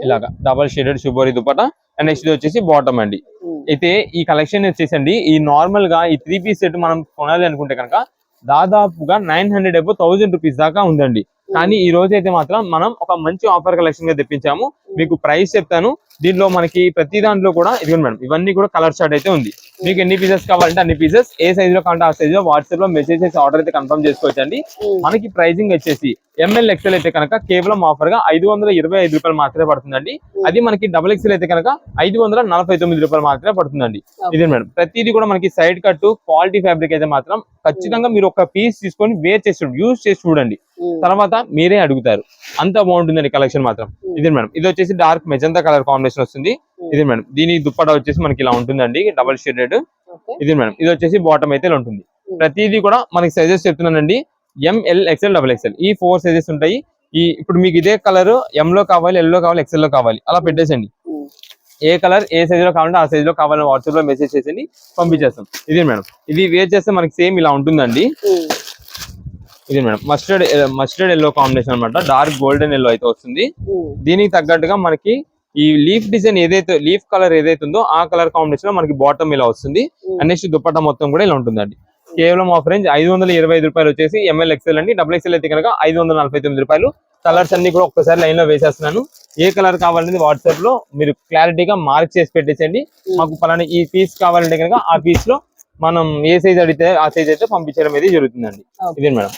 ఇలాగా double shaded shibori dupatta. And next వచ్చేసి బాటమ్ అండి. అయితే ఈ కలెక్షన్ వచ్చేసండి ఈ నార్మల్ గా ఈ 3 పీస్ సెట్ మనం కొనాలి అనుకుంటే కనుక దాదాపుగా 900 అబౌవ్ 1000 రూపీస్ దాకా ఉందండి. కానీ ఈ రోజు అయితే మాత్రం మనం ఒక మంచి ఆఫర్ కలెక్షన్ గా తెప్పించాము. మీకు ప్రైస్ చెప్తాను. దీంట్లో మనకి ప్రతి దాంట్లో కూడా ఇదిగోండి మేడం ఇవన్నీ కూడా కలర్ చార్ట్ అయితే ఉంది. మీకు ఎన్ని పీసెస్ కావాలంటే అన్ని పీసెస్, ఏ సైజ్ లో కావాలంటే ఆ సైజ్ లో వాట్సాప్ లో మెసేజ్ చేసి ఆర్డర్ అయితే కన్ఫర్మ్ చేసుకోవచ్చు అండి. మనకి ప్రైజింగ్ వచ్చేసి ఎంఎల్ XL అయితే కనుక కేవలం ఆఫర్ గా 525 రూపాయలు మాత్రమే పడుతుందండి. అది మనకి XXL అయితే కనుక 549 రూపాయలు మాత్రమే పడుతుందండి. ఇదే మేడం ప్రతిదీ కూడా మనకి సైడ్ కట్ క్వాలిటీ ఫ్యాబ్రిక్ అయితే మాత్రం ఖచ్చితంగా మీరు ఒక పీస్ తీసుకొని వేర్ చేసి యూజ్ చేసి చూడండి, తర్వాత మీరే అడుగుతారు, అంత బాగుంటుందండి కలెక్షన్ మాత్రం. ఇదే మేడం ఇది వచ్చేసి డార్క్ మెజంతా కలర్ కాంబినేషన్ వస్తుంది. ఇదే మేడం దీని దుప్పటా వచ్చేసి మనకి ఇలా ఉంటుందండి, డబల్ షేడెడ్. ఇది మేడం ఇది వచ్చేసి బాటమ్ అయితే ఇలా ఉంటుంది. ప్రతిదీ కూడా మనకి సైజెస్ చెప్తున్నానండి, ఎంఎల్ XL XXL ఈ 4 సైజెస్ ఉంటాయి. ఇప్పుడు మీకు ఇదే కలర్ ఎం లో కావాలి, ఎల్ లో కావాలి, XL లో కావాలి అలా పెట్టేసండి. ఏ కలర్ ఏ సైజ్ లో కావాలంటే ఆ సైజ్ లో కావాలని వాట్సాప్ లో మెసేజ్ చేసి పంపించేస్తాం. ఇది మేడం ఇది వేర్ చేస్తే మనకి సేమ్ ఇలా ఉంటుందండి. ఇది మేడం మస్టర్డ్ ఎల్లో కాంబినేషన్ అన్నమాట, డార్క్ గోల్డెన్ ఎల్లో అయితే వస్తుంది. దీనికి తగ్గట్టుగా మనకి ఈ లీఫ్ డిజైన్ ఏదైతే లీఫ్ కలర్ ఏదైతే ఉందో ఆ కలర్ కాంబినేషన్ లో మనకి బాటమ్ ఇలా వస్తుంది. అండ్ నెక్స్ట్ దుపట్టా మొత్తం కూడా ఇలా ఉంటుందండి. కేవలం ఆఫర్ రేంజ్ 525 రూపాయలు వచ్చేసి ఎంఎల్ XL అండి. XXL అయితే కనుక 549 రూపాయలు. కలర్స్ అన్ని కూడా ఒక్కసారి లైన్ లో వేసేస్తున్నాను. ఏ కలర్ కావాలనేది వాట్సాప్ లో మీరు క్లారిటీగా మార్క్ చేసి పెట్టేసండి. మాకు పలానా ఈ పీస్ కావాలంటే కనుక ఆ పీస్ లో మనం ఏ సైజ్ అడిగితే ఆ సైజ్ అయితే పంపించడం అనేది జరుగుతుందండి. ఇదే madam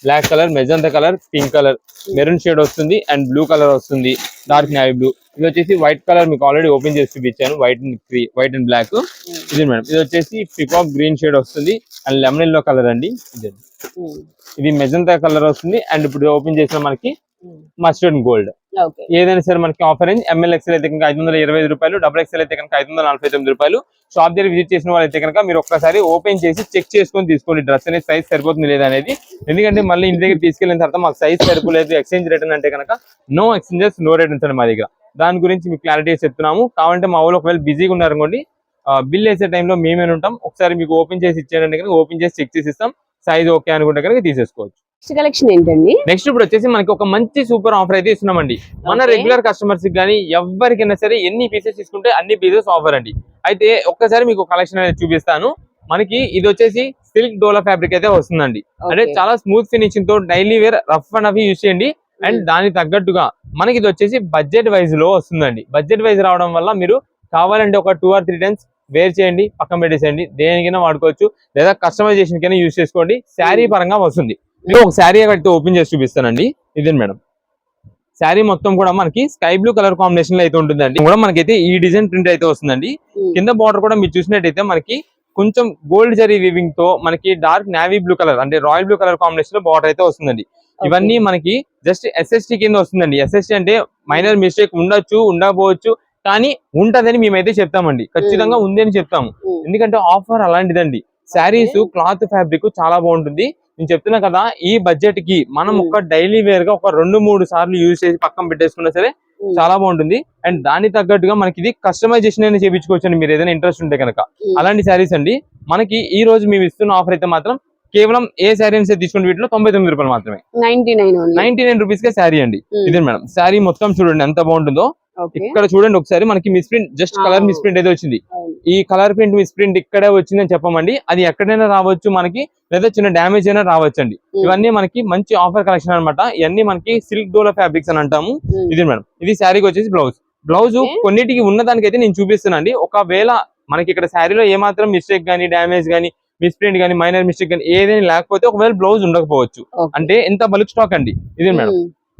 black colour, magenta colour, pink colour, maroon shade వస్తుంది అండ్ బ్లూ కలర్ వస్తుంది, డార్క్ నేవీ బ్లూ. ఇది వచ్చేసి వైట్ కలర్ మీకు ఆల్రెడీ ఓపెన్ చేసి చూపించాను, వైట్ అండ్ బ్లాక్. ఇది మేడం ఇది వచ్చేసి పికాక్ గ్రీన్ షేడ్ వస్తుంది అండ్ లెమన్ ఎల్లో కలర్ అండి. ఇది మెజంతా కలర్ వస్తుంది అండ్ ఇప్పుడు ఓపెన్ చేసిన మనకి మస్టర్డ్ గోల్డ్. ఏదైనా సరే మనకి ఆఫర్ రేంజ్ ఎంఎల్ XL అయితే కనుక 525 రూపాయలు, XXL అయితే కనుక 549 రూపాయలు. షాప్ దగ్గర విజిట్ చేసిన వాళ్ళు అయితే కనుక మీరు ఒక్కసారి ఓపెన్ చేసి చెక్ చేసుకొని తీసుకోండి డ్రెస్ అనేది సైజ్ సరిపోతుంది లేదా అనేది. ఎందుకంటే మళ్ళీ ఇంటి దగ్గర తీసుకెళ్ళిన తర్వాత మాకు సైజ్ సరిపోలేదు ఎక్స్చేంజ్ రిటర్న్ అంటే కనుక నో ఎక్స్చేంజెస్ నో రిటర్న్స్ అండి మా దగ్గర. దాని గురించి మీకు క్లారిటీ చెప్తున్నాము. కావాలంటే మా వాళ్ళు ఒకవేళ బిజీగా ఉన్నారనుకోండి, బిల్ వేసే టైంలో మేమే ఉంటాం. ఒకసారి మీకు ఓపెన్ చేసి ఇచ్చేయండి కనుక ఓపెన్ చేసి చెక్ చేసి ఇస్తాం. సైజ్ ఓకే అనుకుంటే కనుక తీసేసుకోవచ్చు. కలెక్షన్ ఏంటండి? నెక్స్ట్ ఇప్పుడు వచ్చేసి మనకి ఒక మంచి సూపర్ ఆఫర్ అయితే ఇస్తున్నామండి. మన రెగ్యులర్ కస్టమర్స్ కానీ ఎవరికైనా సరే ఎన్ని పీసెస్ తీసుకుంటే అన్ని పీసెస్ ఆఫర్ అండి. అయితే ఒక్కసారి మీకు కలెక్షన్ అనేది చూపిస్తాను. మనకి ఇది వచ్చేసి సిల్క్ డోలా ఫ్యాబ్రిక్ అయితే వస్తుందండి. అంటే చాలా స్మూత్ ఫినిషింగ్ తో డైలీ వేర్ రఫ్ అండ్ అవి యూజ్ చేయండి. అండ్ దానికి తగ్గట్టుగా మనకి ఇది వచ్చేసి బడ్జెట్ వైజ్ లో వస్తుందండి. బడ్జెట్ వైజ్ రావడం వల్ల మీరు కావాలంటే ఒక 2 or 3 టైమ్స్ వేర్ చేయండి, పక్కన పెట్టేసేయండి, దేనికైనా వాడుకోవచ్చు, లేదా కస్టమైజేషన్ కైనా యూజ్ చేసుకోండి. శారీ పరంగా వస్తుంది. నేను ఒక శారీ అయితే ఓపెన్ చేసి చూపిస్తానండి. ఇదే మేడం శారీ మొత్తం కూడా మనకి స్కై బ్లూ కలర్ కాంబినేషన్ లో అయితే ఉంటుందండి. కూడా మనకైతే ఈ డిజైన్ ప్రింట్ అయితే వస్తుందండి. కింద బార్డర్ కూడా మీరు చూసినట్టయితే మనకి కొంచెం గోల్డ్ జరీ వీవింగ్ తో మనకి డార్క్ నేవీ బ్లూ కలర్ అంటే రాయల్ బ్లూ కలర్ కాంబినేషన్ లో బార్డర్ అయితే వస్తుందండి. ఇవన్నీ మనకి జస్ట్ SST కింద వస్తుందండి. SST అంటే మైనర్ మిస్టేక్ ఉండొచ్చు, ఉండకపోవచ్చు, కానీ ఉంటదని మేమైతే చెప్తామండి. ఖచ్చితంగా ఉంది అని చెప్తాము. ఎందుకంటే ఆఫర్ అలాంటిదండి. శారీస్ క్లాత్ ఫ్యాబ్రిక్ చాలా బాగుంటుంది. నేను చెప్తున్నా కదా, ఈ బడ్జెట్ కి మనం ఒక డైలీ వేర్ గా ఒక 2-3 సార్లు యూజ్ చేసి పక్కన పెట్టేసుకున్నా సరే చాలా బాగుంటుంది. అండ్ దానికి తగ్గట్టుగా మనకి ఇది కస్టమైజేషన్ అయినా చేయించుకోవచ్చు అండి, మీరు ఏదైనా ఇంట్రెస్ట్ ఉంటే కనుక. అలాంటి శారీస్ అండి మనకి ఈ రోజు మేము ఇస్తున్న ఆఫర్ అయితే మాత్రం కేవలం ఏ శారీ అని తీసుకున్న వీటిలో 99 రూపాయలు మాత్రమే. 99 రూపీస్ కే శారీ అండి. ఇదే మేడం శారీ మొత్తం చూడండి ఎంత బాగుంటుందో. ఇక్కడ చూడండి ఒకసారి మనకి miss print, just colour miss print అయితే వచ్చింది. ఈ కలర్ ప్రింట్ మిస్ ప్రింట్ ఇక్కడే వచ్చిందని చెప్పమండి. అది ఎక్కడైనా రావచ్చు మనకి, లేదా చిన్న డ్యామేజ్ అయినా రావచ్చు అండి. ఇవన్నీ మనకి మంచి ఆఫర్ కలెక్షన్ అనమాట. ఇవన్నీ మనకి సిల్క్ డోలా ఫ్యాబ్రిక్స్ అని అంటాము. ఇది మేడం ఇది శారీకి వచ్చేసి బ్లౌజ్ కొన్నిటికి ఉన్నదానికైతే నేను చూపిస్తున్నానండి. ఒకవేళ మనకి ఇక్కడ శారీలో ఏమాత్రం మిస్టేక్ గానీ, డ్యామేజ్ గానీ, మిస్ ప్రింట్ గానీ, మైనర్ మిస్టేక్ గానీ ఏదైనా లేకపోతే ఒకవేళ బ్లౌజ్ ఉండకపోవచ్చు. అంటే ఎంత బల్క్ స్టాక్ అండి ఇది మేడం,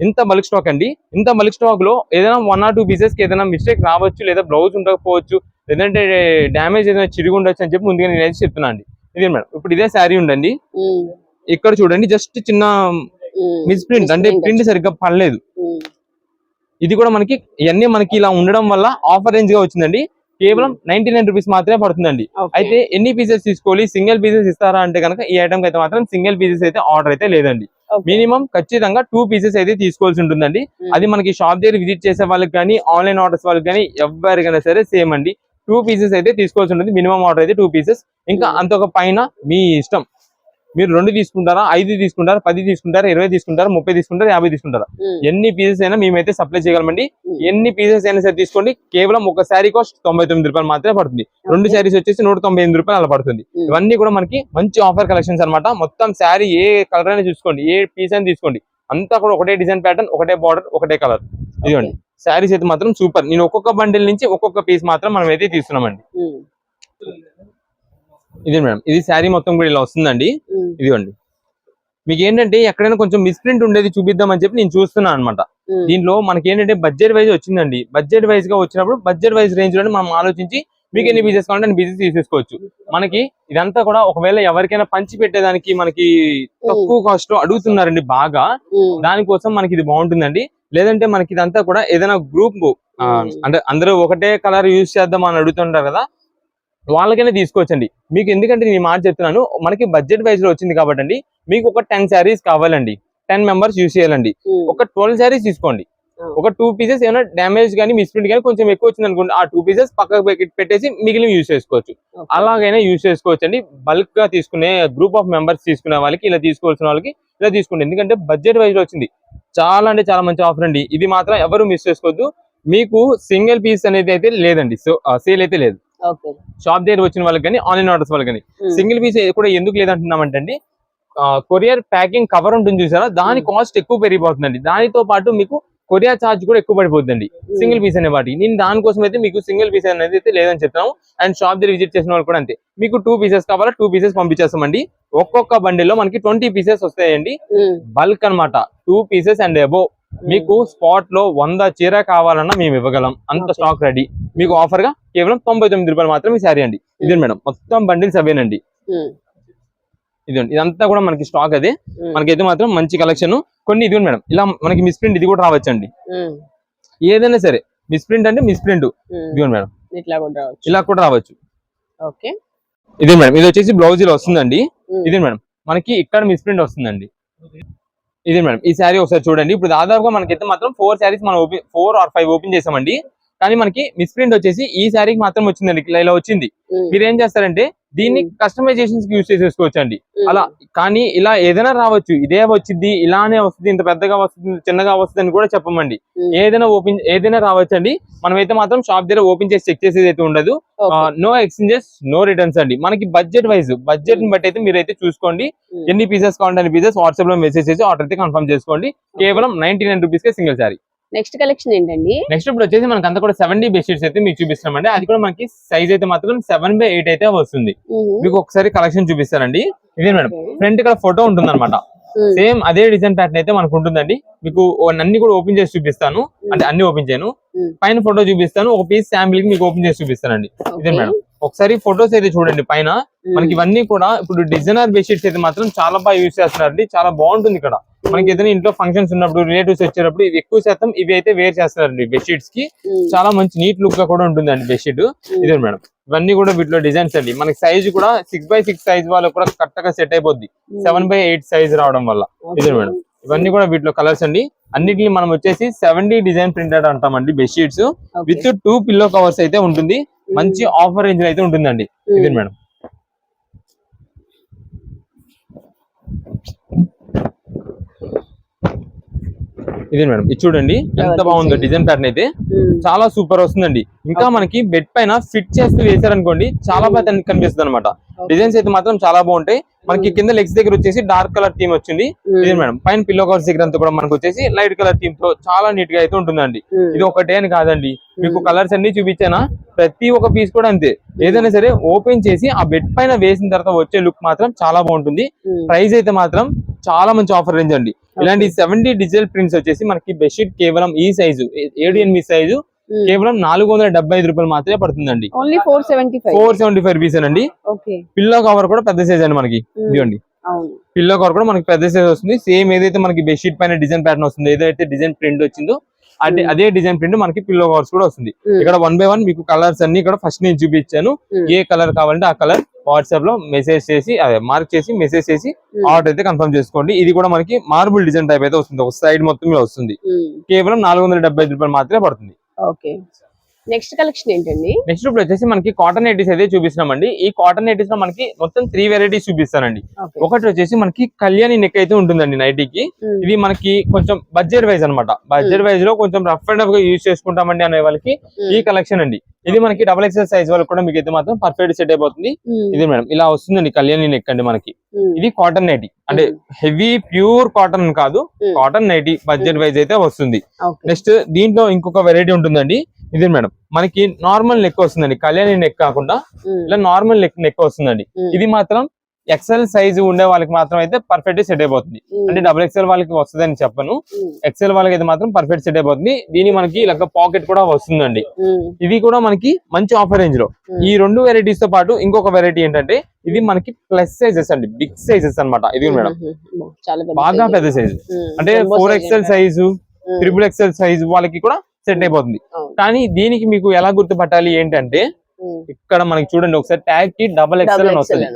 ఇంత బల్క్ స్టాక్ అండి. ఇంత బల్క్ స్టాక్ లో ఏదైనా 1 or 2 పీసెస్ కి ఏదైనా మిస్టేక్ రావచ్చు, లేదా బ్లౌజ్ ఉండకపోవచ్చు, లేదంటే డ్యామేజ్ ఏదైనా చిరిగి ఉండొచ్చు అని చెప్పి ముందుగా నేను చెప్తున్నా అండి. ఇదే మేడం ఇప్పుడు ఇదే శారీ ఉండండి. ఇక్కడ చూడండి జస్ట్ చిన్న మిస్ ప్రింట్ అంటే ప్రింట్ సరిగ్గా పడలేదు. ఇది కూడా మనకి ఇవన్నీ మనకి ఇలా ఉండడం వల్ల ఆఫర్ రేంజ్ గా వచ్చిందండి. కేవలం 99 రూపీస్ మాత్రమే పడుతుందండి. అయితే ఎన్ని పీసెస్ తీసుకోవాలి, సింగిల్ పీసెస్ ఇస్తారా అంటే కనుక ఈ ఐటమ్ అయితే మాత్రం సింగిల్ పీసెస్ అయితే ఆర్డర్ అయితే లేదండి. మినిమం ఖచ్చితంగా 2 పీసెస్ అయితే తీసుకోవాల్సి ఉంటుందండి. అది మనకి షాప్ దగ్గర విజిట్ చేసే వాళ్ళకి కానీ, ఆన్లైన్ ఆర్డర్స్ వాళ్ళకి కానీ ఎవరికైనా సరే సేమ్ అండి. 2 పీసెస్ అయితే తీసుకోవాల్సి ఉంటుంది. మినిమం ఆర్డర్ అయితే 2 పీసెస్. ఇంకా అంతొక పైన మీ ఇష్టం, మీరు 2 తీసుకుంటారా, 5 తీసుకుంటారా, 10 తీసుకుంటారా, 20 తీసుకుంటారా, 30 తీసుకుంటారా, 50 తీసుకుంటారా, ఎన్ని పీసెస్ అయినా మేమైతే సప్లై చేయగలమండి. ఎన్ని పీసెస్ అయినా సరే తీసుకోండి. కేవలం ఒక శారీ కాస్ట్ 99 రూపాయలు మాత్రమే పడుతుంది. 2 శారీస్ వచ్చేసి 198 రూపాయలు అలా పడుతుంది. ఇవన్నీ కూడా మనకి మంచి ఆఫర్ కలెక్షన్స్ అనమాట. మొత్తం శారీ ఏ కలర్ అయినా చూసుకోండి, ఏ పీస్ అయినా తీసుకోండి, అంతా కూడా ఒకటే డిజైన్ ప్యాటర్న్, ఒకటే బార్డర్, ఒకటే కలర్. ఇదిగోండి శారీస్ అయితే మాత్రం సూపర్. నేను ఒక్కొక్క బండిల్ నుంచి ఒక్కొక్క పీస్ మాత్రం మనం అయితే తీస్తున్నామండి. ఇది మేడం ఇది శారీ మొత్తం కూడా ఇలా వస్తుందండి. ఇదిగోండి మీకు ఏంటంటే ఎక్కడైనా కొంచెం మిస్ప్రింట్ ఉండేది చూపిద్దామని చెప్పి నేను చూస్తున్నాను అనమాట. దీంట్లో మనకి ఏంటంటే బడ్జెట్ వైజ్ వచ్చిందండి. బడ్జెట్ వైజ్ గా వచ్చినప్పుడు బడ్జెట్ వైజ్ రేంజ్ లోనే మనం ఆలోచించి మీకు ఎన్ని పీసెస్ కావాలంటే అన్ని పీసెస్ తీసేసుకోవచ్చు. మనకి ఇదంతా కూడా ఒకవేళ ఎవరికైనా పంచి పెట్టేదానికి మనకి తక్కువ కాస్ట్ లో అడుగుతున్నారండి బాగా, దానికోసం మనకి ఇది బాగుంటుందండి. లేదంటే మనకి ఇదంతా కూడా ఏదైనా గ్రూప్ అంటే అందరూ ఒకటే కలర్ యూజ్ చేద్దాం అని అడుగుతుంటారు కదా, వాళ్ళకైనా తీసుకోవచ్చండి. మీకు ఎందుకంటే నేను మాట చెప్తున్నాను, మనకి బడ్జెట్ వైజ్ లో వచ్చింది కాబట్టి అండి. మీకు ఒక 10 శారీస్ కావాలండి, 10 మెంబర్స్ యూజ్ చేయాలండి, ఒక 12 శారీస్ తీసుకోండి. ఒక 2 పీసెస్ ఏమైనా డ్యామేజ్ కానీ, మిస్ప్రింట్ కానీ కొంచెం ఎక్కువ వచ్చింది అనుకోండి, ఆ 2 పీసెస్ పక్కకు పెట్టేసి మిగిలిన యూజ్ చేసుకోవచ్చు. అలాగైనా యూజ్ చేసుకోవచ్చు అండి. బల్క్ గా తీసుకునే గ్రూప్ ఆఫ్ మెంబర్స్ తీసుకునే వాళ్ళకి, ఇలా తీసుకోవాల్సిన వాళ్ళకి ఇలా తీసుకోండి. ఎందుకంటే బడ్జెట్ వైజ్ లో వచ్చింది. చాలా అంటే చాలా మంచి ఆఫర్ అండి. ఇది మాత్రం ఎవరు మిస్ చేసుకోవద్దు. మీకు సింగిల్ పీస్ అనేది అయితే లేదండి, సో సేల్ అయితే లేదు. షాప్ దగ్గర వచ్చిన వాళ్ళకి కానీ, ఆన్లైన్ ఆర్డర్స్ వాళ్ళకి కానీ సింగిల్ పీస్ కూడా ఎందుకు లేదంటున్నామంటే అండి, కొరియర్ ప్యాకింగ్ కవర్ ఉంటుంది చూసారా, దాని కాస్ట్ ఎక్కువ పెరిగిపోతుందండి. దానితో పాటు మీకు కొరియర్ ఛార్జ్ కూడా ఎక్కువ పడిపోతుందండి సింగిల్ పీస్ అనే వాటికి. నేను దానికోసం అయితే మీకు సింగిల్ పీస్ అనేది అయితే లేదని చెప్తాను. అండ్ షాప్ దగ్గర విజిట్ చేసిన వాళ్ళు కూడా అంతే. మీకు 2 పీసెస్ కావాలా, 2 పీసెస్ పంపించేస్తామండి. ఒక్కొక్క బండిల్లో మనకి 20 పీసెస్ వస్తాయండి. బల్క్ అనమాట, 2 పీసెస్ అండ్ అబోవ్. మీకు స్పాట్ లో 100 చీర కావాలన్నా మేము ఇవ్వగలం, అంత స్టాక్ రెడీ. మీకు ఆఫర్ గా కేవలం 99 రూపాయలు మాత్రమే ఈ శారీ అండి. ఇదే మేడం మొత్తం బండిల్స్ అవేనండి. ఇదండి ఇదంతా కూడా మనకి స్టాక్ అదే. మనకైతే మాత్రం మంచి కలెక్షన్. కొన్ని ఇది మేడం ఇలా మనకి మిస్ప్రింట్ ఇది కూడా రావచ్చండి. ఏదైనా సరే మిస్ప్రింట్ అంటే మిస్ప్రింట్ ఇదిగోండి మేడం, ఇలా కూడా రావచ్చు. ఇదే మేడం ఇది వచ్చేసి బ్లౌజ్ ఇలా వస్తుందండి. ఇదే మేడం మనకి ఇక్కడ మిస్ప్రింట్ వస్తుందండి. ఇది మేడం ఈ శారీ ఒకసారి చూడండి. ఇప్పుడు దాదాపుగా మనకైతే మాత్రం 4 శారీస్ మనం 4 or 5 ఓపెన్ చేసామండి. కానీ మనకి మిస్ప్రింట్ వచ్చేసి ఈ శారీకి మాత్రం వచ్చిందండి, ఇలా వచ్చింది. మీరు ఏం చేస్తారంటే దీన్ని కస్టమైజేషన్స్ కి యూజ్ చేసేసుకోవచ్చు అండి. అలా కానీ ఇలా ఏదైనా రావచ్చు, ఇదే వచ్చింది, ఇలానే వస్తుంది, ఇంత పెద్దగా వస్తుంది, చిన్నగా వస్తుంది అని కూడా చెప్పమండి. ఏదైనా రావచ్చు అండి. మనమైతే మాత్రం షాప్ దగ్గర ఓపెన్ చేసి చెక్ చేసేది అయితే ఉండదు. నో ఎక్స్చేంజెస్, నో రిటర్న్స్ అండి. మనకి బడ్జెట్ ని బట్టి అయితే మీరైతే చూసుకోండి. ఎన్ని పీసెస్ కావాలంటే అన్ని పీసెస్ వాట్సాప్ లో మెసేజ్ చేసి ఆర్డర్ అయితే కన్ఫర్మ్ చేసుకోండి. కేవలం 99 రూపీస్ కే సింగిల్ శారీ. నెక్స్ట్ కలెక్షన్ ఏంటండి? నెక్స్ట్ ఇప్పుడు వచ్చేసి మనకి అంతా కూడా 70 బెడ్షీట్స్ అయితే మీకు చూపిస్తున్నామండి. అది కూడా మనకి సైజ్ అయితే మాత్రం 7/8 అయితే వస్తుంది. మీకు ఒకసారి కలెక్షన్ చూపిస్తానండి. ఇదే మేడం ఫ్రంట్ ఇక్కడ ఫోటో ఉంటుంది అనమాట. సేమ్ అదే డిజైన్ ప్యాటర్న్ అయితే మనకు ఉంటుందండి. మీకు అన్ని కూడా ఓపెన్ చేసి చూపిస్తాను, అంటే అన్ని ఓపెన్ చేయను. పైన ఫోటో చూపిస్తాను, ఒక పీస్ శాంపిల్ కి మీకు ఓపెన్ చేసి చూపిస్తానండి. ఇదే మేడం ఒకసారి ఫొటోస్ అయితే చూడండి. పైన మనకి ఇవన్నీ కూడా ఇప్పుడు డిజైనర్ బెడ్షీట్స్ అయితే మాత్రం చాలా బాగా యూజ్ చేస్తున్నారండి. చాలా బాగుంటుంది. ఇక్కడ మనకి ఏదైనా ఇంట్లో ఫంక్షన్స్ ఉన్నప్పుడు, రిలేటివ్స్ వచ్చేటప్పుడు ఇది ఎక్కువ శాతం ఇవి అయితే వేర్ చేస్తారండి. బెడ్షీట్స్ కి చాలా మంచి నీట్ లుక్ గా కూడా ఉంటుందండి బెడ్షీట్. ఇదే మేడం ఇవన్నీ కూడా వీటిలో డిజైన్స్ అండి. మనకి సైజ్ కూడా 6/6 సైజ్ వాళ్ళకి కూడా కరెక్ట్ గా సెట్ అయిపోద్ది, 7/8 సైజ్ రావడం వల్ల. ఇదే మేడం ఇవన్నీ కూడా వీటిలో కలర్స్ అండి. అన్నిటిని మనం వచ్చేసి 70 డిజైన్ ప్రింటెడ్ అంటామండి బెడ్షీట్స్. విత్ 2 పిల్లో కవర్స్ అయితే ఉంటుంది. మంచి ఆఫర్ రేంజ్ అయితే ఉంటుందండి. ఇదే మేడం ఇది మేడం ఇది చూడండి ఎంత బాగుందో డిజైన్ ప్యాటర్న్ అయితే చాలా సూపర్ వస్తుందండి. ఇంకా మనకి బెడ్ పైన ఫిట్ చేస్తూ వేసారనుకోండి చాలా బాగా కనిపిస్తుంది అనమాట. డిజైన్స్ అయితే మాత్రం చాలా బాగుంటాయి. మనకి కింద లెగ్స్ దగ్గర వచ్చేసి డార్క్ కలర్ థీమ్ వచ్చింది. ఇది మేడం పైన పిల్లో కవర్స్ దగ్గర అంతా కూడా మనకు వచ్చేసి లైట్ కలర్ థీమ్ తో చాలా నీట్ గా అయితే ఉంటుందండి. ఇది ఒకటే అని కాదండి, మీకు కలర్స్ అన్ని చూపించానా ప్రతి ఒక్క పీస్ కూడా అంతే. ఏదైనా సరే ఓపెన్ చేసి ఆ బెడ్ పైన వేసిన తర్వాత వచ్చే లుక్ మాత్రం చాలా బాగుంటుంది. ప్రైస్ అయితే మాత్రం చాలా మంచి ఆఫర్ రేంజ్ అండి. ఇలాంటి 70 డిజిటల్ ప్రింట్స్ వచ్చేసి మనకి బెడ్షీట్ కేవలం ఈ సైజు 7-8 సైజు కేవలం 475 రూపాయలు మాత్రమే పడుతుందండి. 475 రూపీస్ అండి. పిల్లో కవర్ కూడా పెద్ద సైజ్ అండి మనకి. ఇదిగోండి పిల్లో కవర్ కూడా మనకి పెద్ద సైజ్ వస్తుంది. సేమ్ ఏదైతే మనకి బెడ్షీట్ పైన డిజైన్ ప్యాటర్న్ వస్తుంది, ఏదైతే డిజైన్ ప్రింట్ వచ్చిందో అదే డిజైన్ ప్రింట్ మనకి పిల్లో కవర్స్ కూడా వస్తుంది. ఇక్కడ 1 by 1 మీకు కలర్స్ అన్ని ఇక్కడ ఫస్ట్ నేను చూపించాను. ఏ కలర్ కావాలంటే ఆ కలర్ వాట్సాప్ లో మెసేజ్ చేసి మార్క్ చేసి మెసేజ్ చేసి ఆర్డర్ అయితే కన్ఫర్మ్ చేసుకోండి. ఇది కూడా మనకి మార్బుల్ డిజైన్ టైప్ అయితే వస్తుంది. ఒక సైడ్ మొత్తం ఇలా వస్తుంది. కేవలం 475 రూపాయలు మాత్రమే పడుతుంది. నెక్స్ట్ కలెక్షన్ ఏంటండి? నెక్స్ట్ ఇప్పుడు వచ్చేసి మనకి కాటన్ నైటీస్ అయితే చూపిస్తున్నామండి. ఈ కాటన్ నైటీస్ లో మనకి మొత్తం 3 వెరైటీస్ చూపిస్తానండి. ఒకటి వచ్చేసి మనకి కళ్యాణి నెక్ అయితే ఉంటుందండి నైటీకి. ఇది మనకి కొంచెం బడ్జెట్ వైజ్ అనమాట. బడ్జెట్ వైజ్ లో కొంచెం రఫ్ అండ్ రఫ్ గా యూజ్ చేసుకుంటామండి అనే వాళ్ళకి ఈ కలెక్షన్ అండి. ఇది మనకి XXL సైజ్ వాళ్ళకి కూడా మీకు అయితే మాత్రం పర్ఫెక్ట్ సెట్ అయిపోతుంది. ఇది మేడం ఇలా వస్తుందండి కళ్యాణి నెక్ అండి మనకి. ఇది కాటన్ నైటీ అంటే హెవీ ప్యూర్ కాటన్ కాదు, కాటన్ నైటీ బడ్జెట్ వైజ్ అయితే వస్తుంది. నెక్స్ట్ దీంట్లో ఇంకొక వెరైటీ ఉంటుందండి. ఇది మేడం మనకి నార్మల్ నెక్ వస్తుందండి, కళ్యాణి నెక్ కాకుండా ఇలా నార్మల్ నెక్ వస్తుందండి. ఇది మాత్రం XL సైజు ఉండే వాళ్ళకి మాత్రం అయితే పర్ఫెక్ట్ సెట్ అయిపోతుంది. అంటే XXL వాళ్ళకి వస్తుంది అని చెప్పను, XL వాళ్ళకి అయితే మాత్రం పర్ఫెక్ట్ సెట్ అయిపోతుంది. దీని మనకి ఇలా పాకెట్ కూడా వస్తుందండి. ఇది కూడా మనకి మంచి ఆఫర్ రేంజ్ లో. ఈ 2 వెరైటీస్ తో పాటు ఇంకొక వెరైటీ ఏంటంటే ఇది మనకి ప్లస్ సైజెస్ అండి, బిగ్ సైజెస్ అన్నమాట. ఇది మేడం బాగా పెద్ద సైజు అంటే 4XL సైజు, XXL సైజు వాళ్ళకి కూడా సెట్ అయిపోతుంది. కానీ దీనికి మీకు ఎలా గుర్తుపట్టాలి ఏంటంటే ఇక్కడ మనకి చూడండి ఒకసారి ట్యాగ్ కి XXL అని వస్తుంది.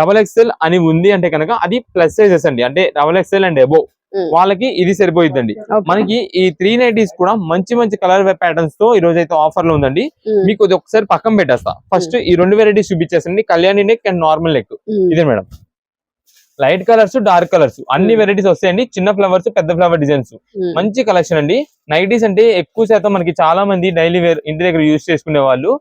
XXL అని ఉంది అంటే కనుక అది ప్లస్ సైజెస్ అండి, అంటే XXL అండ్ అబోవ్ వాళ్ళకి ఇది సరిపోయిందండి. మనకి ఈ 3 నైటీస్ కూడా మంచి మంచి కలర్ ప్యాటర్న్స్ తో ఈ రోజు అయితే ఆఫర్ లో ఉందండి. మీకు ఇది ఒకసారి పక్కన పెట్టేస్తా. ఫస్ట్ ఈ 2 వెరైటీస్ చూపించేసండి, Kalyani neck and normal neck. ఇదే madam light colours dark colours అన్ని వెరైటీస్ వస్తాయండి. చిన్న ఫ్లవర్స్ పెద్ద ఫ్లవర్ డిజైన్స్ మంచి కలెక్షన్ అండి. నైటీస్ అంటే ఎక్కువ శాతం మనకి చాలా మంది డైలీ వేర్ ఇంటి దగ్గర యూజ్ చేసుకునే వాళ్ళు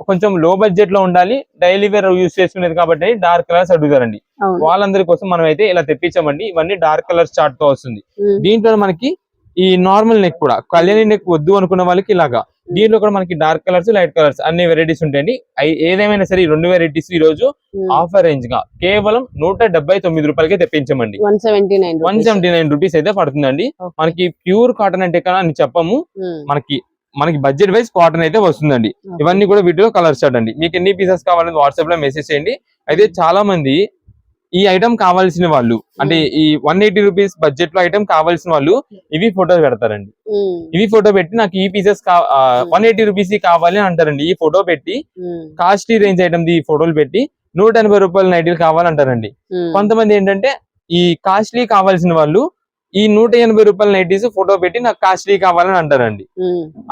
కొంచెం లో బడ్జెట్ లో ఉండాలి, డైలీ వేర్ యూజ్ చేసుకునేది కాబట్టి డార్క్ కలర్స్ అడుగుతారండి. వాళ్ళందరి కోసం మనం అయితే ఇలా తెప్పించామండి. ఇవన్నీ డార్క్ కలర్స్ చార్ట్ తో వస్తుంది. దీంట్లో మనకి ఈ నార్మల్ నెక్ కూడా కళ్యాణి నెక్ వద్దు అనుకున్న వాళ్ళకి ఇలాగా దీంట్లో కూడా మనకి డార్క్ కలర్స్ లైట్ కలర్స్ అన్ని వెరైటీస్ ఉంటాయండి. ఏదేమైనా సరే ఈ 2 వెరైటీస్ ఈ రోజు ఆఫర్ రేంజ్ గా కేవలం 179 రూపాయలకే తెప్పించమండి. 179 రూపీస్ అయితే పడుతుందండి. మనకి ప్యూర్ కాటన్ అంటే కదా అని చెప్పము, మనకి బడ్జెట్ వైజ్ కాటన్ అయితే వస్తుందండి. ఇవన్నీ కూడా వీటిలో కలర్ చార్ట్ అండి. మీకు ఎన్ని పీసెస్ కావాలని వాట్సాప్ లో మెసేజ్ చేయండి. అయితే చాలా మంది ఈ ఐటమ్ కావాల్సిన వాళ్ళు అంటే ఈ 180 రూపీస్ బడ్జెట్ లో ఐటమ్ కావాల్సిన వాళ్ళు ఇవి ఫోటో పెడతారండి. ఇవి ఫోటో పెట్టి నాకు ఈ పీసెస్ 180 రూపీస్ కావాలి అని అంటారండి. ఈ ఫోటో పెట్టి కాస్ట్లీ రేంజ్ ఐటమ్ ఈ ఫోటోలు పెట్టి 180 రూపాయల నైటీలు కావాలంటారండి. కొంతమంది ఏంటంటే ఈ కాస్ట్లీ కావాల్సిన వాళ్ళు ఈ 180 రూపాయల నైటీస్ ఫోటో పెట్టి నాకు కాస్ట్లీ కావాలని అంటారండి.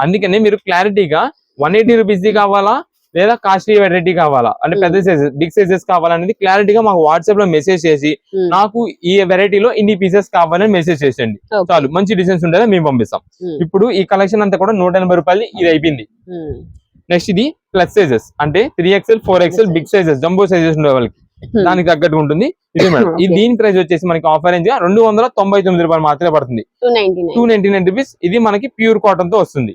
అందుకని మీరు క్లారిటీగా 180 రూపీస్ ది కావాలా లేదా కాస్ట్లీ వెరైటీ కావాలా అంటే పెద్ద సైజెస్ బిగ్ సైజెస్ కావాలనేది క్లారిటీగా మాకు వాట్సాప్ లో మెసేజ్ చేసి నాకు ఈ వెరైటీలో ఇన్ని పీసెస్ కావాలని మెసేజ్ చేసేయండి చాలు. మంచి డిజైన్స్ ఉండేదా మేము పంపిస్తాం. ఇప్పుడు ఈ కలెక్షన్ అంతా కూడా 180 రూపాయలు ఇది అయిపోయింది. నెక్స్ట్ ఇది ప్లస్ సైజెస్ అంటే 3XL 4XL big sizes jumbo sizes ఉండే వాళ్ళకి దానికి తగ్గట్టుగా ఉంటుంది. ఇది మేడం ఈ దీని ప్రైస్ వచ్చేసి మనకి ఆఫర్ రేంజ్ గా 299 రూపాయలు మాత్రమే పడుతుంది. 299 రూపీస్. ఇది మనకి ప్యూర్ కాటన్ తో వస్తుంది.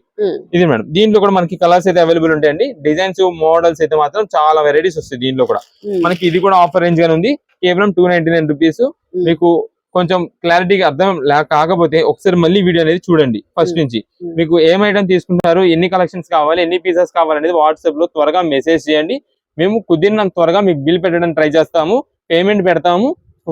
ఇది మేడం దీంట్లో కూడా మనకి కలర్స్ అయితే అవైలబుల్ ఉంటాయండి. డిజైన్స్ మోడల్స్ అయితే మాత్రం చాలా వెరైటీస్ వస్తాయి దీంట్లో కూడా. మనకి ఇది కూడా ఆఫర్ రేంజ్ గానే ఉంది. కేవలం 299 రూపీస్. మీకు కొంచెం క్లారిటీగా అర్థం కాకపోతే ఒకసారి మళ్ళీ వీడియో అనేది చూడండి ఫస్ట్ నుంచి. మీకు ఏం ఐటమ్ తీసుకుంటారు, ఎన్ని కలెక్షన్స్ కావాలి, ఎన్ని పీసెస్ కావాలనేది వాట్సాప్ లో త్వరగా మెసేజ్ చేయండి. మేము కుదిరినంత త్వరగా మీకు బిల్ పెట్టడానికి ట్రై చేస్తాము. పేమెంట్ పెడతాము,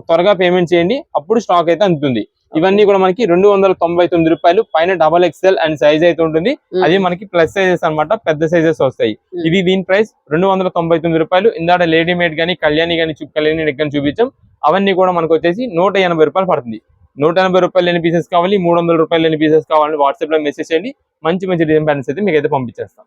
త్వరగా పేమెంట్ చేయండి, అప్పుడు స్టాక్ అయితే అందుతుంది. ఇవన్నీ కూడా మనకి 299 రూపాయలు. పైన XXL అండ్ సైజ్ అయితే ఉంటుంది. అది మనకి ప్లస్ సైజెస్ అన్నమాట, పెద్ద సైజెస్ వస్తాయి. ఇది దీని ప్రైస్ 299 రూపాయలు. ఇందాక లేడీ మేడ్ గానీ కళ్యాణి కానీ చూపించాం. అవన్నీ కూడా మనకు వచ్చేసి 180 రూపాయలు పడుతుంది. 180 రూపాయలు ఎన్ని పీసెస్ కావాలి, 300 రూపాయలు ఎన్ని పీసెస్ కావాలని వాట్సాప్ లో మెసేజ్ చేయండి. మంచి డిజైన్ ప్యాటర్న్స్ అయితే మీకు అయితే పంపించేస్తాం.